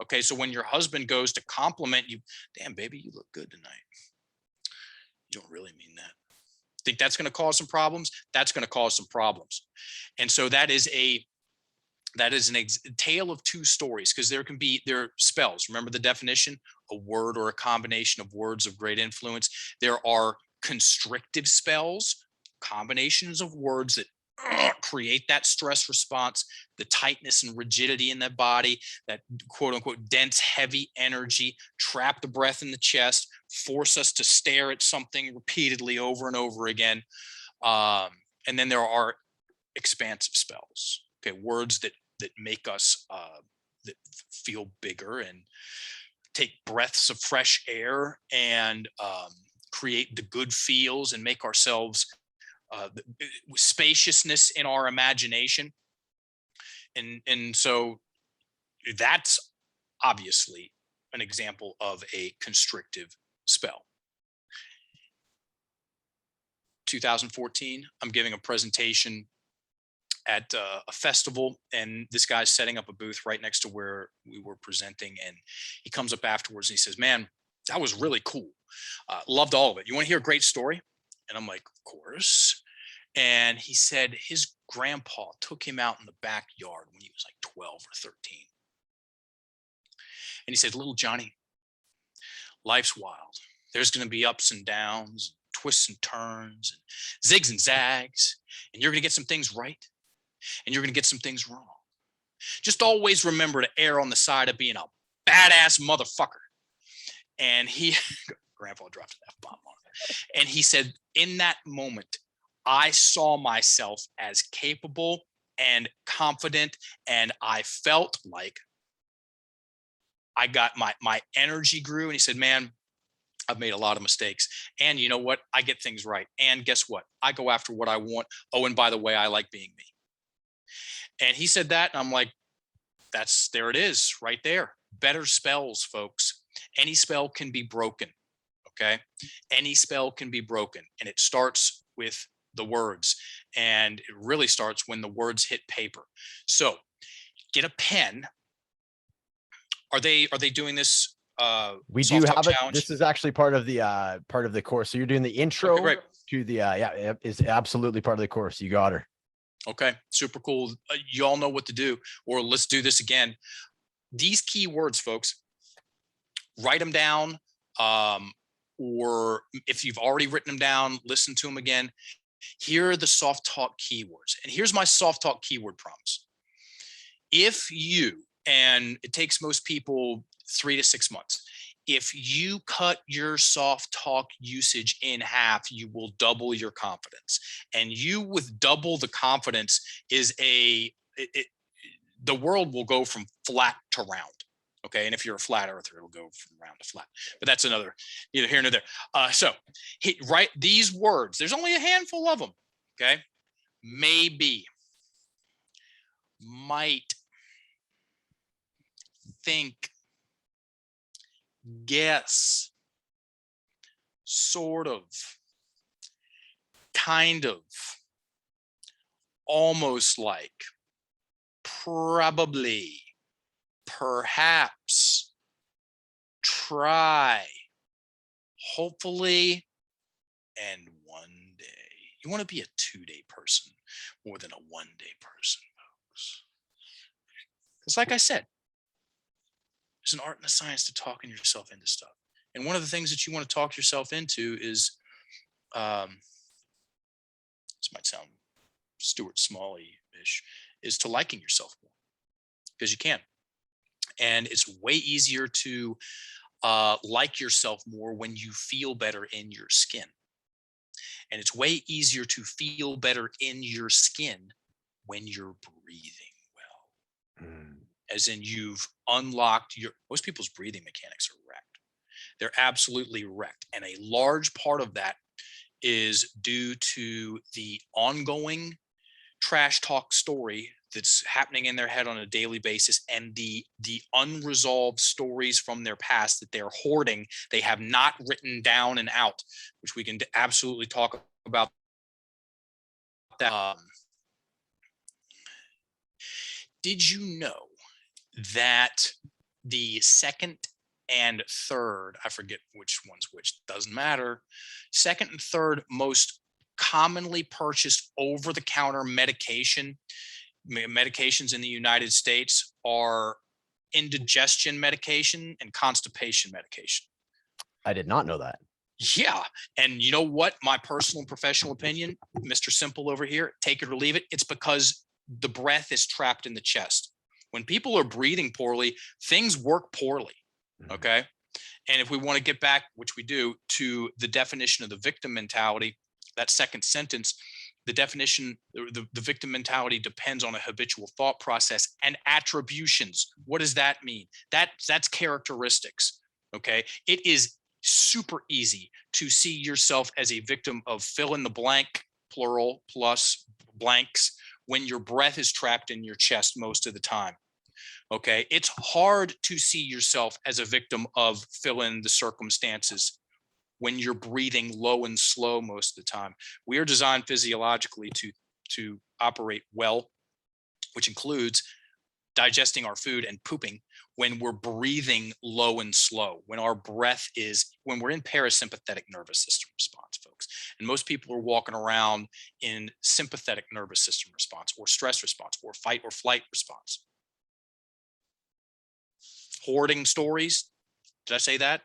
Okay, so when your husband goes to compliment you, damn baby, you look good tonight. You don't really mean that. Think that's going to cause some problems? That's going to cause some problems. And so that is a tale of two stories, because there are spells. Remember the definition: a word or a combination of words of great influence. There are constrictive spells, combinations of words that create that stress response, the tightness and rigidity in the body, that quote unquote dense, heavy energy, trap the breath in the chest, force us to stare at something repeatedly over and over again. And then there are expansive spells, okay, words that make us that feel bigger and take breaths of fresh air and create the good feels and make ourselves spaciousness in our imagination. And so that's obviously an example of a constrictive spell. 2014, I'm giving a presentation at a festival, and this guy's setting up a booth right next to where we were presenting, and he comes up afterwards and he says, man, that was really cool. Loved all of it. You want to hear a great story? And I'm like, of course. And he said his grandpa took him out in the backyard when he was like 12 or 13. And he said, little Johnny, life's wild. There's going to be ups and downs, twists and turns, and zigs and zags. And you're going to get some things right, and you're going to get some things wrong. Just always remember to err on the side of being a badass motherfucker. And grandpa dropped an F-bomb on it. And he said, in that moment, I saw myself as capable and confident, and I felt like I got my energy grew. And he said, man, I've made a lot of mistakes, and you know what? I get things right. And guess what? I go after what I want. Oh, and by the way, I like being me. And he said that, and I'm like, there it is right there. Better spells, folks. Any spell can be broken. Okay. Any spell can be broken. And it starts with the words. And it really starts when the words hit paper. So get a pen. Are they doing this? We do have it. Challenge? This is actually part of the course. So you're doing the intro to the, yeah, is absolutely part of the course. You got her. Okay. Super cool. You all know what to do, or let's do this again. These key words, folks, write them down. Or if you've already written them down, listen to them again. Here are the soft talk keywords. And here's my soft talk keyword promise. If you, and it takes most people 3 to 6 months, if you cut your soft talk usage in half, you will double your confidence. And you with double the confidence is the world will go from flat to round. Okay. And if you're a flat earther, it'll go from round to flat, but that's another, either here nor there. So write these words. There's only a handful of them. Okay. Maybe, might, think, guess, sort of, kind of, almost like, probably, perhaps, try, hopefully, and one day. You want to be a 2-day person more than a 1-day person, folks. Because like I said, there's an art and a science to talking yourself into stuff. And one of the things that you want to talk yourself into is, this might sound Stuart Smalley-ish, is to liking yourself more, because you can. And it's way easier to like yourself more when you feel better in your skin. And it's way easier to feel better in your skin when you're breathing well. As in, you've unlocked most people's breathing mechanics are wrecked. They're absolutely wrecked. And a large part of that is due to the ongoing trash talk story that's happening in their head on a daily basis, and the unresolved stories from their past that they're hoarding, they have not written down and out, which we can absolutely talk about that. Did you know that the second and third, I forget which one's which, doesn't matter, second and third most commonly purchased over-the-counter medications in the United States are indigestion medication and constipation medication? I did not know that. Yeah. And you know what? My personal and professional opinion, Mr. Simple over here, take it or leave it. It's because the breath is trapped in the chest. When people are breathing poorly, things work poorly. Okay. And if we want to get back, which we do, to the definition of the victim mentality, that second sentence, the definition, the victim mentality depends on a habitual thought process and attributions. What does that mean? That's characteristics. Okay. It is super easy to see yourself as a victim of fill in the blank, plural, plus blanks, when your breath is trapped in your chest most of the time. Okay. It's hard to see yourself as a victim of fill in the circumstances when you're breathing low and slow most of the time. We are designed physiologically to operate well, which includes digesting our food and pooping when we're breathing low and slow, when our breath is, when we're in parasympathetic nervous system response, folks. And most people are walking around in sympathetic nervous system response, or stress response, or fight or flight response. Hoarding stories. Did I say that?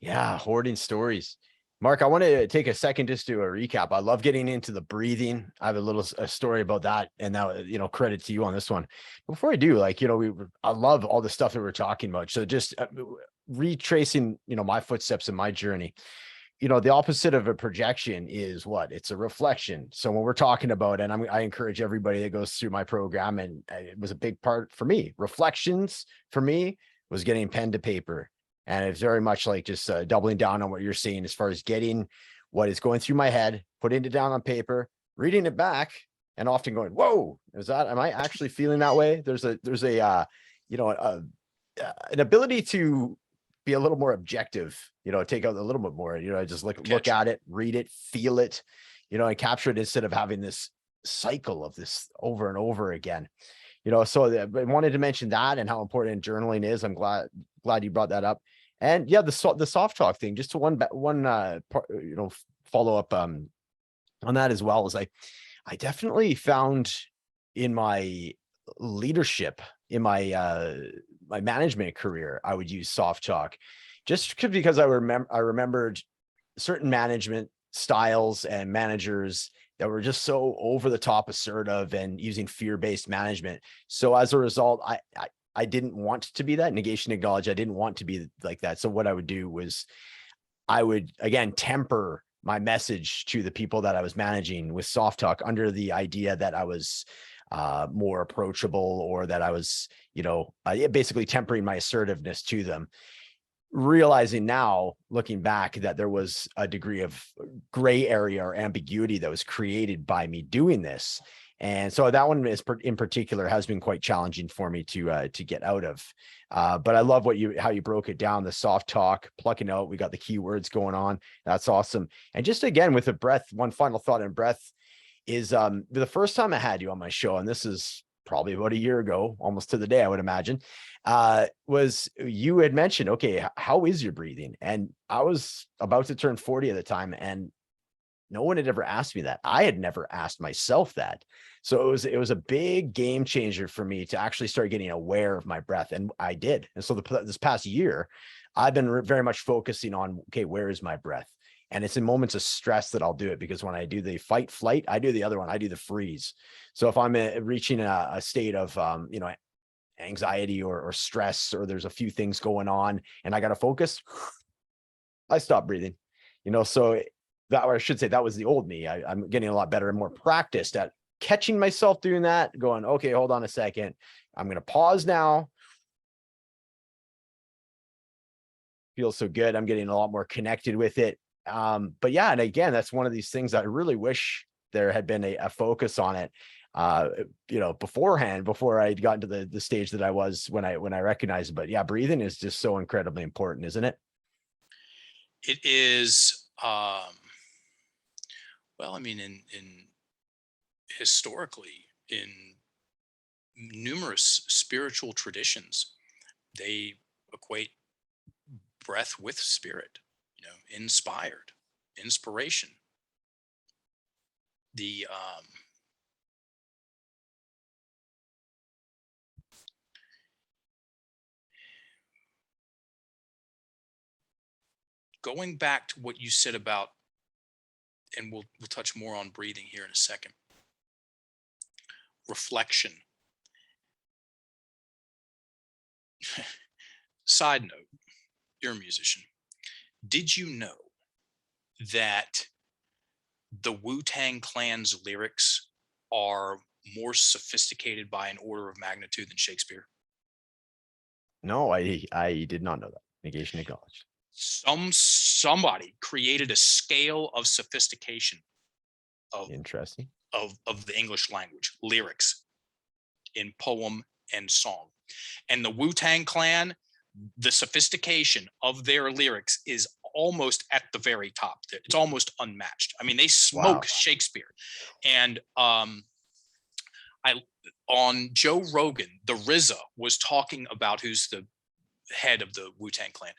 Yeah, hoarding stories. Mark, I want to take a second just to do a recap. I love getting into the breathing. I have a story about that, and now, credit to you on this one. Before I do, I love all the stuff that we're talking about. So just retracing, my footsteps in my journey. The opposite of a projection is what? It's a reflection. So when we're talking about, and I encourage everybody that goes through my program, and it was a big part for me. Reflections for me was getting pen to paper. And it's very much like just doubling down on what you're saying as far as getting what is going through my head, putting it down on paper, reading it back, and often going, "Whoa, am I actually feeling that way?" There's an ability to be a little more objective, take out a little bit more, just look at it, read it, feel it, and capture it instead of having this cycle of this over and over again. So I wanted to mention that and how important journaling is. I'm glad you brought that up. And yeah, the soft talk thing, just to one follow up on that as well, is I definitely found in my leadership, in my my management career, I would use soft talk just because I remembered certain management styles and managers that were just so over the top assertive and using fear-based management. So as a result, I didn't want to be that. Negation, acknowledge, I didn't want to be like that. So what I would do was I would, again, temper my message to the people that I was managing with soft talk under the idea that I was more approachable, or that I was, basically tempering my assertiveness to them. Realizing now, looking back, that there was a degree of gray area or ambiguity that was created by me doing this. And so that one is in particular has been quite challenging for me to get out of. But I love how you broke it down, the soft talk, plucking out. We got the keywords going on. That's awesome. And just again, with the breath, one final thought on breath is the first time I had you on my show, and this is probably about a year ago, almost to the day, I would imagine, was you had mentioned, okay, how is your breathing? And I was about to turn 40 at the time, and no one had ever asked me that. I had never asked myself that. So it was a big game changer for me to actually start getting aware of my breath. And I did. And so this past year, I've been very much focusing on, okay, where is my breath? And it's in moments of stress that I'll do it, because when I do the fight flight, I do the other one. I do the freeze. So if I'm reaching a state of, anxiety or stress, or there's a few things going on and I got to focus, I stop breathing, so that, or I should say, that was the old me. I'm getting a lot better and more practiced at catching myself doing that, going, okay, hold on a second. I'm going to pause now. Feels so good. I'm getting a lot more connected with it. But yeah, and again, that's one of these things I really wish there had been a focus on it, beforehand, before I'd gotten to the stage that I was when I recognized it. But yeah, breathing is just so incredibly important, isn't it? It is, well, I mean, in historically, in numerous spiritual traditions, they equate breath with spirit, inspired, inspiration. The going back to what you said about, and we'll touch more on breathing here in a second. Reflection. Side note, you're a musician. Did you know that the Wu-Tang Clan's lyrics are more sophisticated by an order of magnitude than Shakespeare? No, I did not know that. Negation acknowledged. Somebody created a scale of sophistication of Interesting. of the English language lyrics in poem and song. And the Wu-Tang Clan, the sophistication of their lyrics is almost at the very top. It's almost unmatched. I mean, they smoke Shakespeare. And on Joe Rogan, the RZA was talking about, who's the head of the Wu-Tang Clan.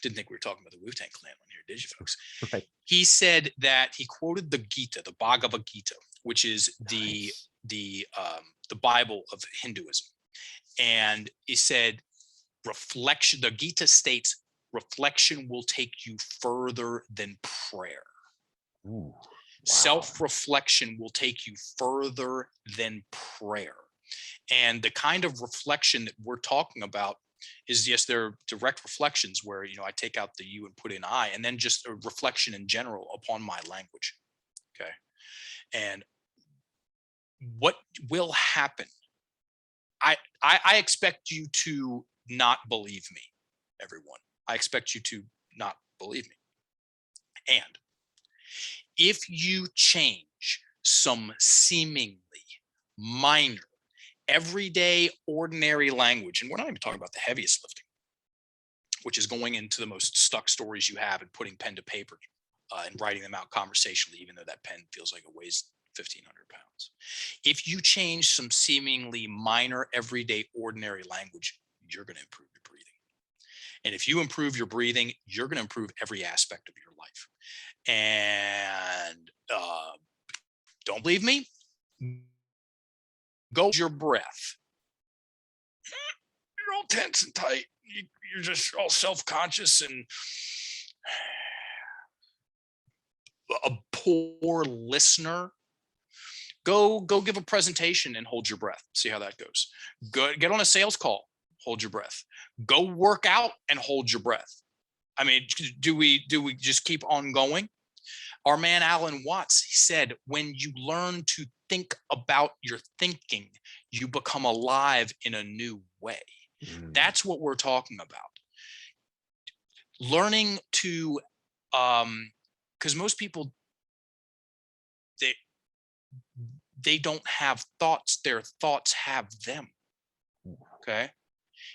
Didn't think we were talking about the Wu-Tang Clan on here, did you, folks? Right. He said that he quoted the Gita, the Bhagavad Gita, which is Nice. the Bible of Hinduism. And he said, reflection, the Gita states, reflection will take you further than prayer. Ooh, wow. Self-reflection will take you further than prayer. And the kind of reflection that we're talking about is, yes, there are direct reflections where, I take out the you and put in I, and then just a reflection in general upon my language. Okay. And what will happen? I expect you to not believe me, everyone. I expect you to not believe me. And if you change some seemingly minor, everyday, ordinary language, and we're not even talking about the heaviest lifting, which is going into the most stuck stories you have and putting pen to paper and writing them out conversationally, even though that pen feels like it weighs 1,500 pounds. If you change some seemingly minor, everyday, ordinary language, you're going to improve your breathing. And if you improve your breathing, you're going to improve every aspect of your life. And don't believe me? Go your breath. You're all tense and tight. You're just all self-conscious and a poor listener. Go give a presentation and hold your breath. See how that goes. Go get on a sales call, hold your breath. Go work out and hold your breath. I mean, do we just keep on going? Our man Alan Watts, he said, when you learn to think about your thinking, you become alive in a new way. That's what we're talking about. Learning to, because most people, they don't have thoughts. Their thoughts have them. Okay.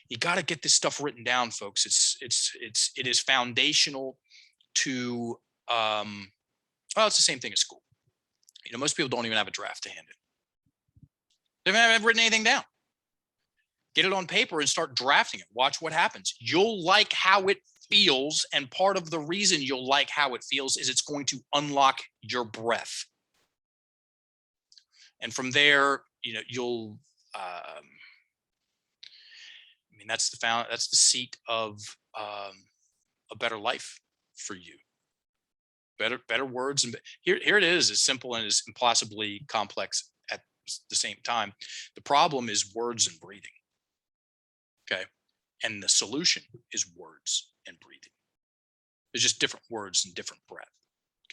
You got to get this stuff written down, folks. It is foundational to, well, it's the same thing as school. Most people don't even have a draft to hand in. They haven't written anything down. Get it on paper and start drafting it. Watch what happens. You'll like how it feels. And part of the reason you'll like how it feels is it's going to unlock your breath. And from there, you'll, I mean, that's the seat of a better life for you. Better words. And here it is, as simple and as impossibly complex at the same time. The problem is words and breathing. Okay. And the solution is words and breathing. There's just different words and different breath.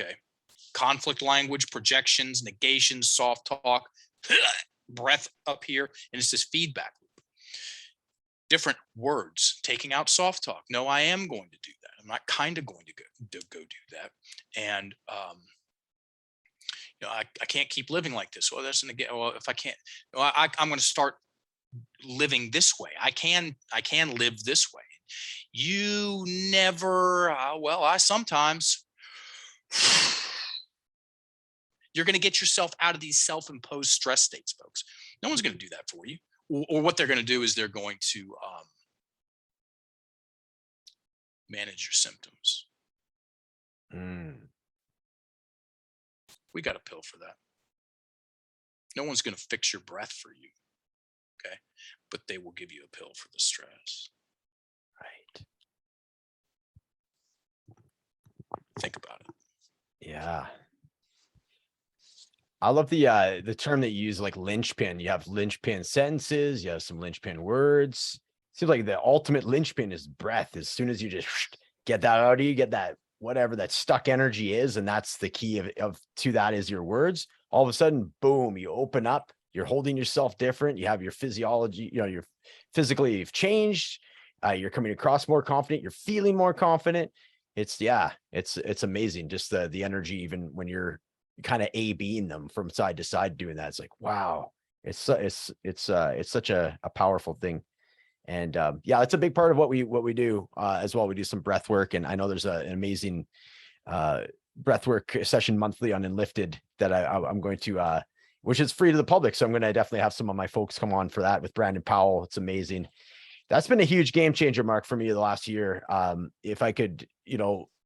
Okay. Conflict language, projections, negations, soft talk, breath up here. And it's this feedback loop. Different words, taking out soft talk. No, I am going to do that. I'm not kind of going to go do that. And, I can't keep living like this. Well, that's again, well, if I can't, well, I'm going to start living this way. I can live this way. You never, well, I sometimes, you're going to get yourself out of these self-imposed stress states, folks. No one's going to do that for you. Or what they're going to do is they're going to manage your symptoms. We got a pill for that. No one's going to fix your breath for you. Okay. But they will give you a pill for the stress. Right. Think about it. Yeah. I love the term that you use, like linchpin. You have linchpin sentences, you have some linchpin words. Seems like the ultimate linchpin is breath. As soon as you just get that out of you, get that whatever that stuck energy is, and that's the key of to that is your words. All of a sudden, boom, you open up, you're holding yourself different, you have your physiology, you're physically you've changed, you're coming across more confident, you're feeling more confident. It's amazing, just the energy, even when you're kind of A-Bing them from side to side doing that. It's like, wow, it's such a powerful thing. And yeah, it's a big part of what we do as well. We do some breath work, and I know there's an amazing breath work session monthly on Enlifted that I'm going to which is free to the public, so I'm going to definitely have some of my folks come on for that with Brandon Powell. It's amazing. That's been a huge game changer, Mark, for me the last year. If I could,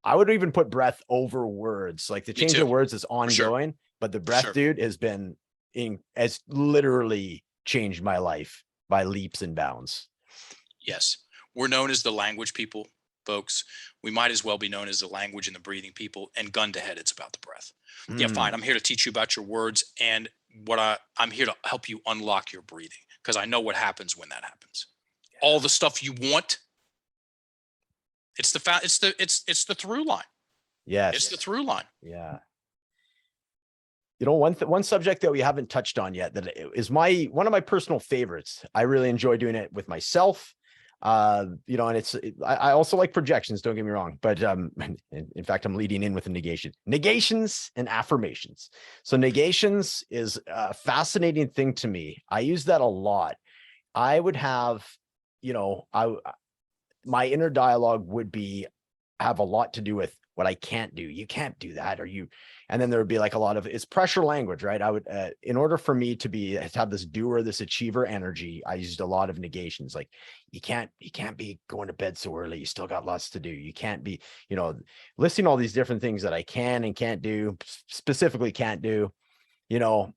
I would even put breath over words. Like the change of words is ongoing, but the breath, dude, has literally changed my life by leaps and bounds. Yes. We're known as the language people, folks. We might as well be known as the language and the breathing people, and gun to head, it's about the breath. Yeah, fine. I'm here to teach you about your words, and I'm here to help you unlock your breathing, because I know what happens when that happens. All the stuff you want, it's the through line. Yes. It's the through line. Yeah. One subject that we haven't touched on yet that is one of my personal favorites. I really enjoy doing it with myself. And I also like projections, don't get me wrong, but in fact, I'm leading in with a negations and affirmations. So negations is a fascinating thing to me. I use that a lot. I would have, my inner dialogue would have a lot to do with what I can't do. You can't do that. And then there would be like a lot of, it's pressure language, right? I would, in order for me to have this doer, this achiever energy, I used a lot of negations. Like you can't be going to bed so early. You still got lots to do. You can't be, listing all these different things that I can and can't do, specifically can't do, and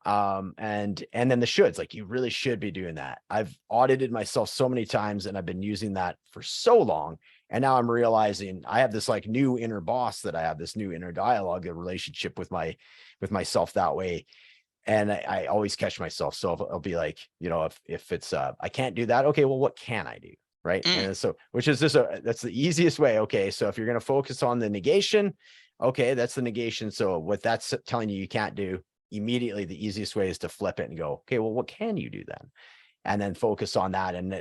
then the shoulds, like you really should be doing that. I've audited myself so many times, and I've been using that for so long. And now I'm realizing I have this like new inner boss, that I have this new inner dialogue, a relationship with myself that way. And I always catch myself. So I'll be like, if it's, I can't do that. Okay, well, what can I do? Right. And so, which is that's the easiest way. Okay. So if you're going to focus on the negation, okay, that's the negation. So what that's telling you can't do, immediately the easiest way is to flip it and go, okay, well, what can you do then? And then focus on that. And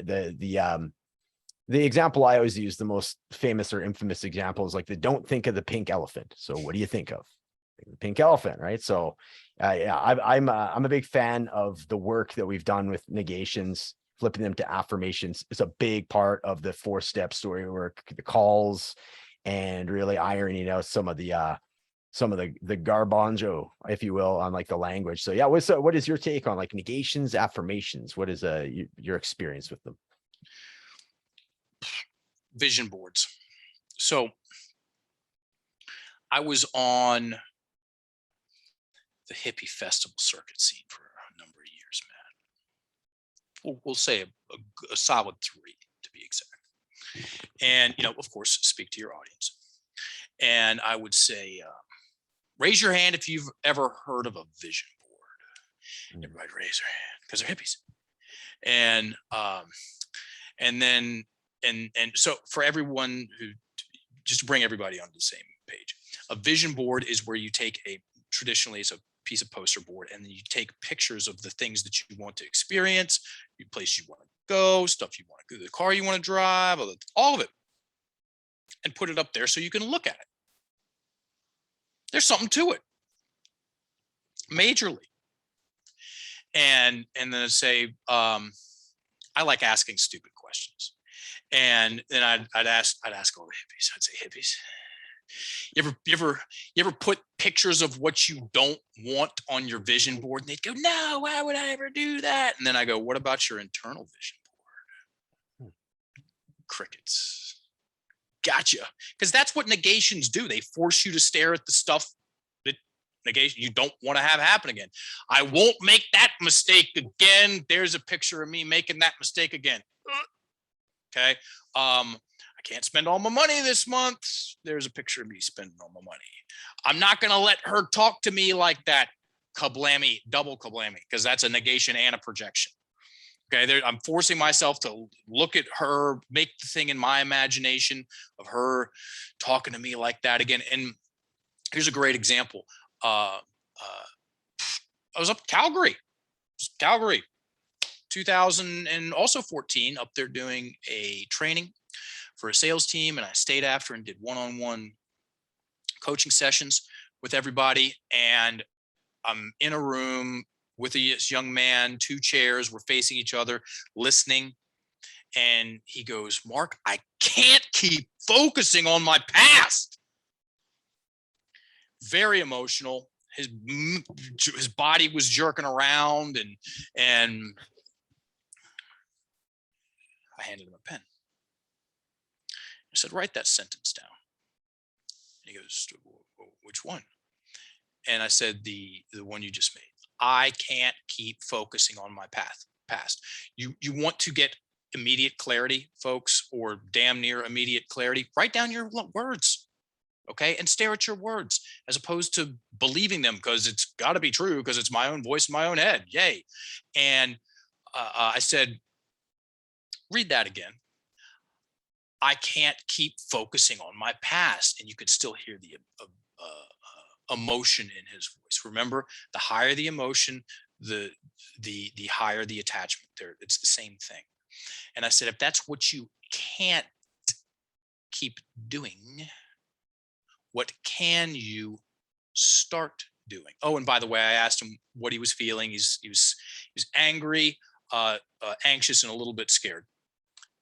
the example I always use, the most famous or infamous example, is like don't think of the pink elephant. So what do you think of? The pink elephant, right? So I'm a big fan of the work that we've done with negations, flipping them to affirmations. It's a big part of the 4-step story work, the calls, and really ironing out some of the garbanjo, if you will, on like the language. So yeah, what is your take on like negations, affirmations? What is your experience with them? Vision boards. So I was on the hippie festival circuit scene for a number of years, man. We'll say a solid 3 to be exact. And, of course, speak to your audience. And I would say, raise your hand if you've ever heard of a vision board. Everybody raise their hand because they're hippies. And so for everyone just to bring everybody onto the same page, a vision board is where you take traditionally it's a piece of poster board, and then you take pictures of the things that you want to experience, the place you want to go, stuff you want to go, the car you want to drive, all of it. and put it up there so you can look at it. There's something to it, majorly. And then say, I like asking stupid questions. And then I'd ask all the hippies. I'd say, hippies, you ever put pictures of what you don't want on your vision board? And they'd go, no, why would I ever do that? And then I go, what about your internal vision board? Crickets. Gotcha. Because that's what negations do. They force you to stare at the stuff that negation you don't want to have happen again. I won't make that mistake again. There's a picture of me making that mistake again. Okay. I can't spend all my money this month. There's a picture of me spending all my money. I'm not going to let her talk to me like that. Kablammy, double kablammy, because that's a negation and a projection. Okay, I'm forcing myself to look at her, make the thing in my imagination of her talking to me like that again. And here's a great example. I was up in Calgary, 2000 and also 14, up there doing a training for a sales team, and I stayed after and did one-on-one coaching sessions with everybody. And I'm in a room with this young man, 2 chairs, we're facing each other, listening. And he goes, Mark, I can't keep focusing on my past. Very emotional. His body was jerking around, and I handed him a pen. I said, write that sentence down. And he goes, which one? And I said, the one you just made. I can't keep focusing on my past. You want to get immediate clarity, folks, or damn near immediate clarity, write down your words, okay? And stare at your words as opposed to believing them because it's got to be true because it's my own voice in my own head. Yay. And I said, read that again. I can't keep focusing on my past. And you could still hear the emotion in his voice. Remember, the higher the emotion, the higher the attachment there. It's the same thing. And I said, if that's what you can't keep doing, what can you start doing? Oh, and by the way, I asked him what he was feeling. He was angry, anxious, and a little bit scared.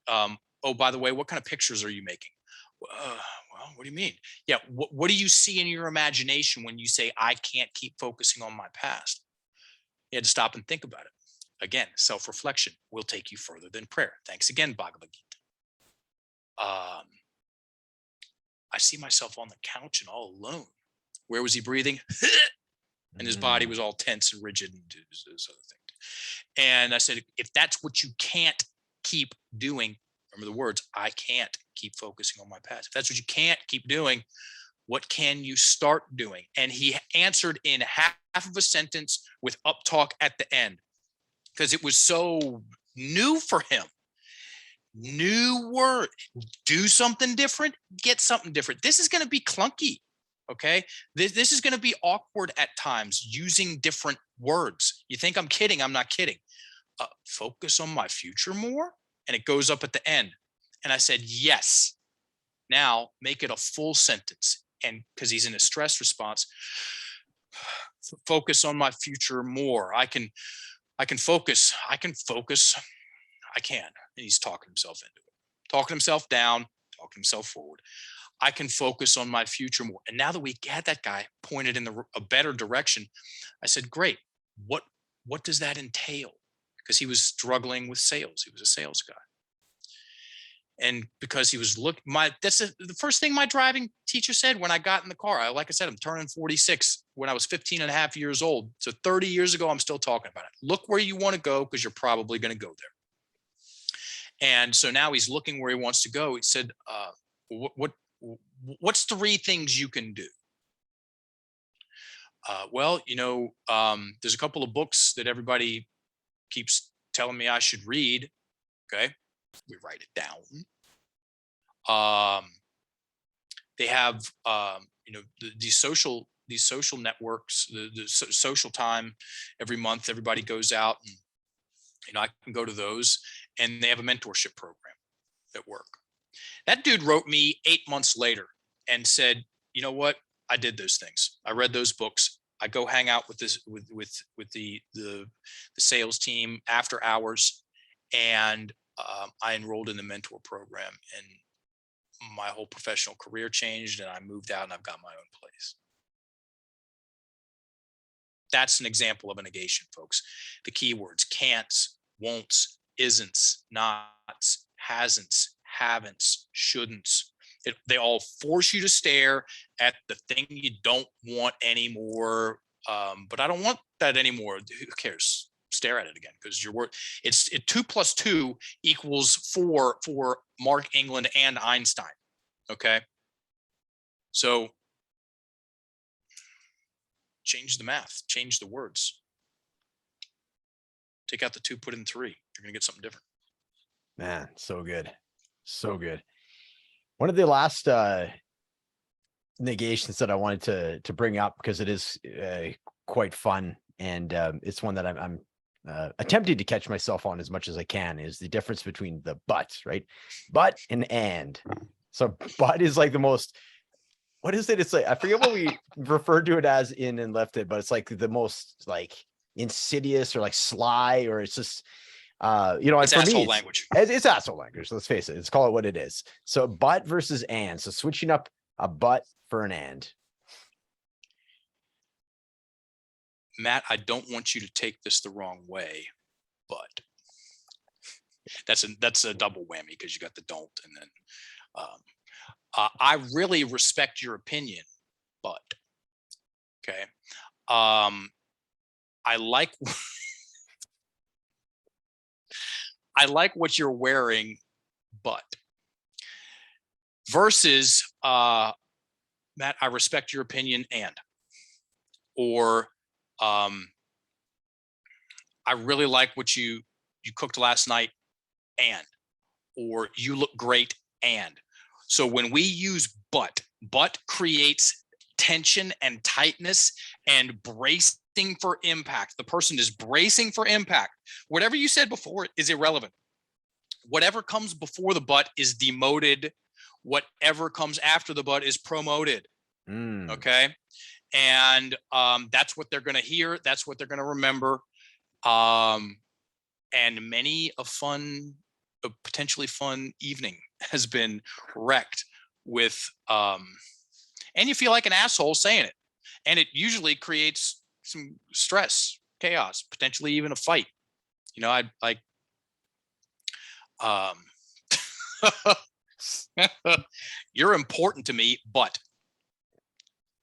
Oh, by the way, what kind of pictures are you making? Well, what do you mean? Yeah, what do you see in your imagination when you say, I can't keep focusing on my past? You had to stop and think about it. Again, self-reflection will take you further than prayer. Thanks again, Bhagavad Gita. I see myself on the couch and all alone. Where was he breathing? And his body was all tense and rigid and this other thing. And I said, if that's what you can't keep doing, remember the words, I can't keep focusing on my past. If that's what you can't keep doing, what can you start doing? And he answered in half of a sentence with up talk at the end because it was so new for him. New word, do something different, get something different. This is going to be clunky. Okay. This is going to be awkward at times using different words. You think I'm kidding? I'm not kidding. Focus on my future more. And it goes up at the end. And I said, yes. Now make it a full sentence. And because he's in a stress response, focus on my future more. I can focus. I can. And he's talking himself into it, talking himself down, talking himself forward. I can focus on my future more. And now that we had that guy pointed in a better direction, I said, great. What does that entail? Because he was struggling with sales. He was a sales guy. And because he was the first thing my driving teacher said when I got in the car. Like I said, I'm turning 46 when I was 15 and a half years old. So 30 years ago, I'm still talking about it. Look where you want to go because you're probably going to go there. And so now he's looking where he wants to go. He said, what's 3 things you can do? There's a couple of books that everybody keeps telling me I should read. Okay. We write it down. They have, these social networks, the social time every month, everybody goes out and, I can go to those, and they have a mentorship program at work. That dude wrote me 8 months later and said, you know what? I did those things. I read those books. I go hang out with the sales team after hours, and I enrolled in the mentor program, and my whole professional career changed, and I moved out, and I've got my own place. That's an example of a negation, folks. The keywords: can'ts, won'ts, isn'ts, nots, hasn'ts, haven'ts, shouldn'ts. They all force you to stare at the thing you don't want anymore. But I don't want that anymore. Who cares? Stare at it again, because your word. It's 2 + 2 = 4 for Mark England and Einstein. Okay, so change the math, change the words. Take out the 2, put in 3. You're gonna get something different. Man, so good. So good. One of the last negations that I wanted to bring up, because it is quite fun, and it's one that I'm attempting to catch myself on as much as I can, is the difference between the but, right? But and. So but is like the most, what is it? It's like, I forget what we referred to it as in Enlifted, but it's like the most like insidious or like sly, or it's just It's for asshole me, language. it's asshole language. Let's face it. Let's call it what it is. So but versus and. So switching up a but for an and. Matt, I don't want you to take this the wrong way, but that's a double whammy, because you got the don't, and then I really respect your opinion, but okay. I like I like what you're wearing, but versus Matt, I respect your opinion, and or I really like what you cooked last night, and or you look great, and. So when we use but creates tension and tightness and bracing for impact. The person is bracing for impact. Whatever you said before is irrelevant. Whatever comes before the but is demoted. Whatever comes after the but is promoted. Okay. And that's what they're going to hear. That's what they're going to remember. And many a potentially fun evening has been wrecked with, and you feel like an asshole saying it. And it usually creates some stress, chaos, potentially even a fight. I'd like, you're important to me, but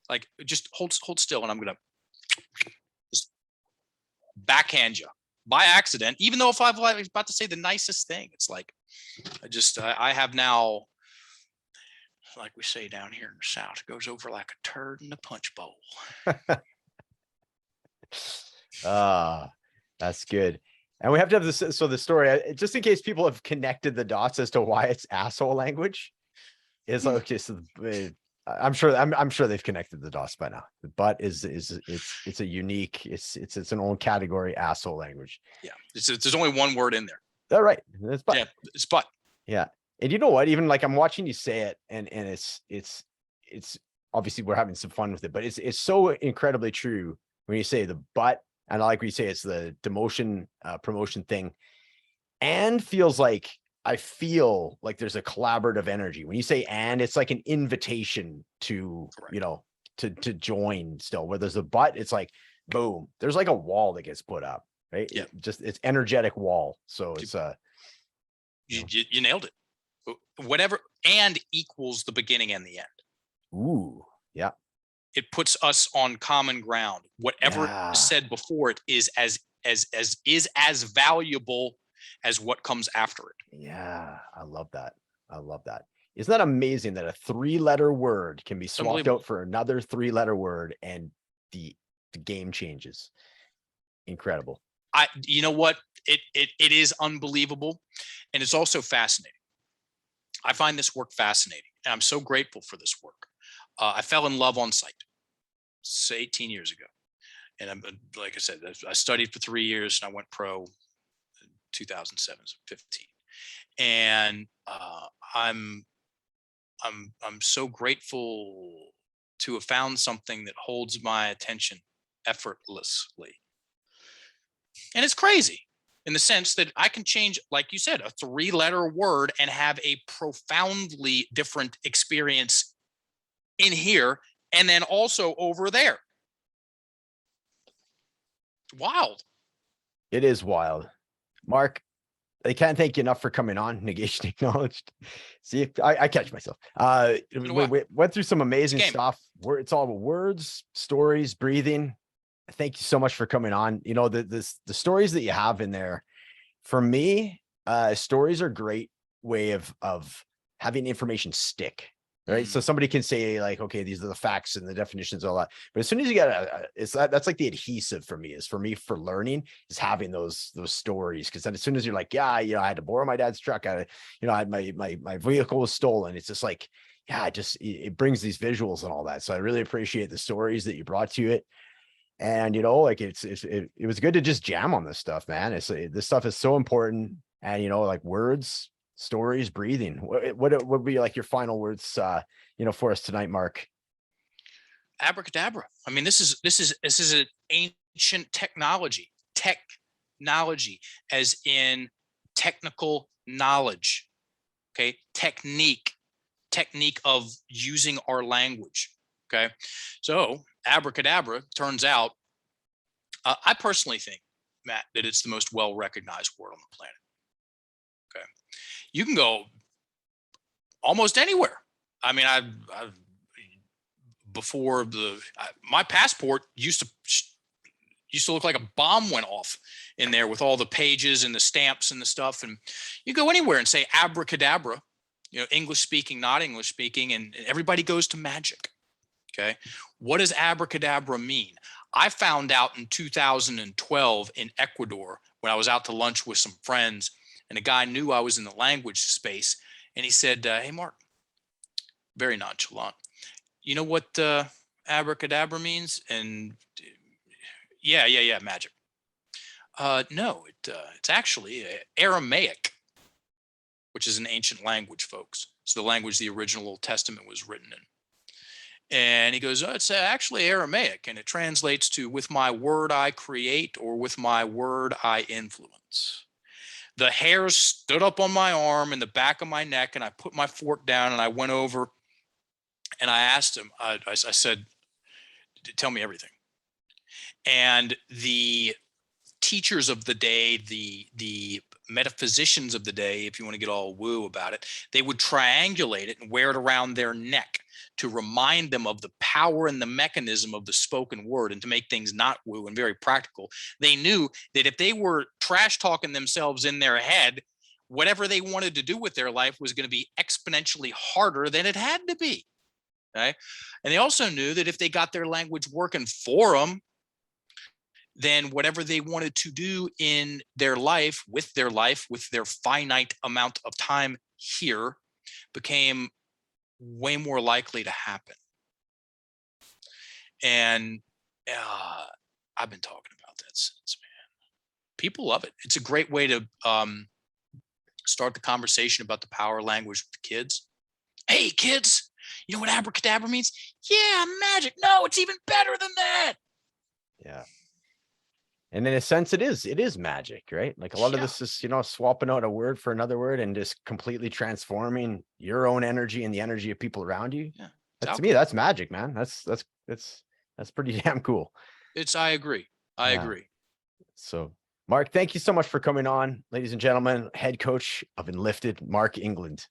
like, just hold still, and I'm going to just backhand you by accident, even though if I was about to say the nicest thing. It's like, I have now, like we say down here in the South, it goes over like a turd in the punch bowl. That's good. And we have to have this. So the story, just in case people have connected the dots as to why it's asshole language, is like, okay. So I'm sure they've connected the dots by now. But it's a unique, it's an old category, asshole language. Yeah, there's only one word in there. All right, that's but. Yeah, it's but. Yeah, and you know what? Even like, I'm watching you say it, and it's obviously we're having some fun with it, but it's so incredibly true when you say the but, and I like when you say it's the demotion promotion thing, and feels like, I feel like there's a collaborative energy when you say and. It's like an invitation to, correct, to join still. Where there's a but, it's like boom, there's like a wall that gets put up, right? Yeah, it's energetic wall. So it's you nailed it. Whatever and equals the beginning and the end. Ooh, yeah. It puts us on common ground. Whatever is said before it is as valuable as what comes after it. Yeah, I love that. Isn't that amazing that a 3-letter word can be swapped out for another 3-letter word, and the game changes? Incredible. You know what? It is unbelievable, and it's also fascinating. I find this work fascinating, and I'm so grateful for this work. I fell in love on site 18 years ago, and like I said, I studied for 3 years, and I went pro in 2007, so 15. And I'm so grateful to have found something that holds my attention effortlessly. And it's crazy in the sense that I can change, like you said, a 3-letter word and have a profoundly different experience in here and then also over there. It's wild. It is wild. Mark, I can't thank you enough for coming on. Negation acknowledged. See, I catch myself. We went through some amazing stuff. It's all words, stories, breathing. Thank you so much for coming on. You know, the stories that you have in there, for me, stories are a great way of having information stick. Right. So somebody can say like, okay, these are the facts and the definitions, all that. But as soon as you got that's like the adhesive for me for learning is having those stories. Cause then as soon as you're like, yeah, you know, I had to borrow my dad's truck. I had my vehicle was stolen. It's just like, yeah, it brings these visuals and all that. So I really appreciate the stories that you brought to it. And, you know, like it was good to just jam on this stuff, man. This stuff is so important. And, you know, like words, stories, breathing. What would be like your final words, you know, for us tonight, Mark? Abracadabra. I mean, this is an ancient technology, as in technical knowledge. Okay. Technique of using our language. Okay. So abracadabra turns out, I personally think, Matt, that it's the most well-recognized word on the planet. Okay. You can go almost anywhere. I mean, my passport used to look like a bomb went off in there with all the pages and the stamps and the stuff. And you go anywhere and say abracadabra, you know, English speaking, not English speaking, and everybody goes to magic. Okay. What does abracadabra mean? I found out in 2012 in Ecuador when I was out to lunch with some friends, and a guy knew I was in the language space, and he said, hey, Mark, very nonchalant, you know what abracadabra means? And yeah, magic. No, it's actually Aramaic, which is an ancient language, folks. It's the language the original Old Testament was written in. And he goes, oh, it's actually Aramaic, and it translates to with my word I create, or with my word I influence. The hairs stood up on my arm and the back of my neck, and I put my fork down and I went over and I asked him, I said, tell me everything. And the teachers of the day, the metaphysicians of the day, if you want to get all woo about it, they would triangulate it and wear it around their neck to remind them of the power and the mechanism of the spoken word. And to make things not woo and very practical, they knew that if they were trash talking themselves in their head, whatever they wanted to do with their life was going to be exponentially harder than it had to be. Okay. And they also knew that if they got their language working for them, then whatever they wanted to do in their life, with their finite amount of time here, became way more likely to happen. And I've been talking about that since, man. People love it. It's a great way to start the conversation about the power of language with the kids. Hey, kids, you know what abracadabra means? Yeah, magic. No, it's even better than that. Yeah. And in a sense, it is magic, right? Like a lot of this is, you know, swapping out a word for another word and just completely transforming your own energy and the energy of people around you. Yeah. To me, that's magic, man. That's pretty damn cool. I agree. I agree. So, Mark, thank you so much for coming on, ladies and gentlemen. Head coach of Enlifted, Mark England.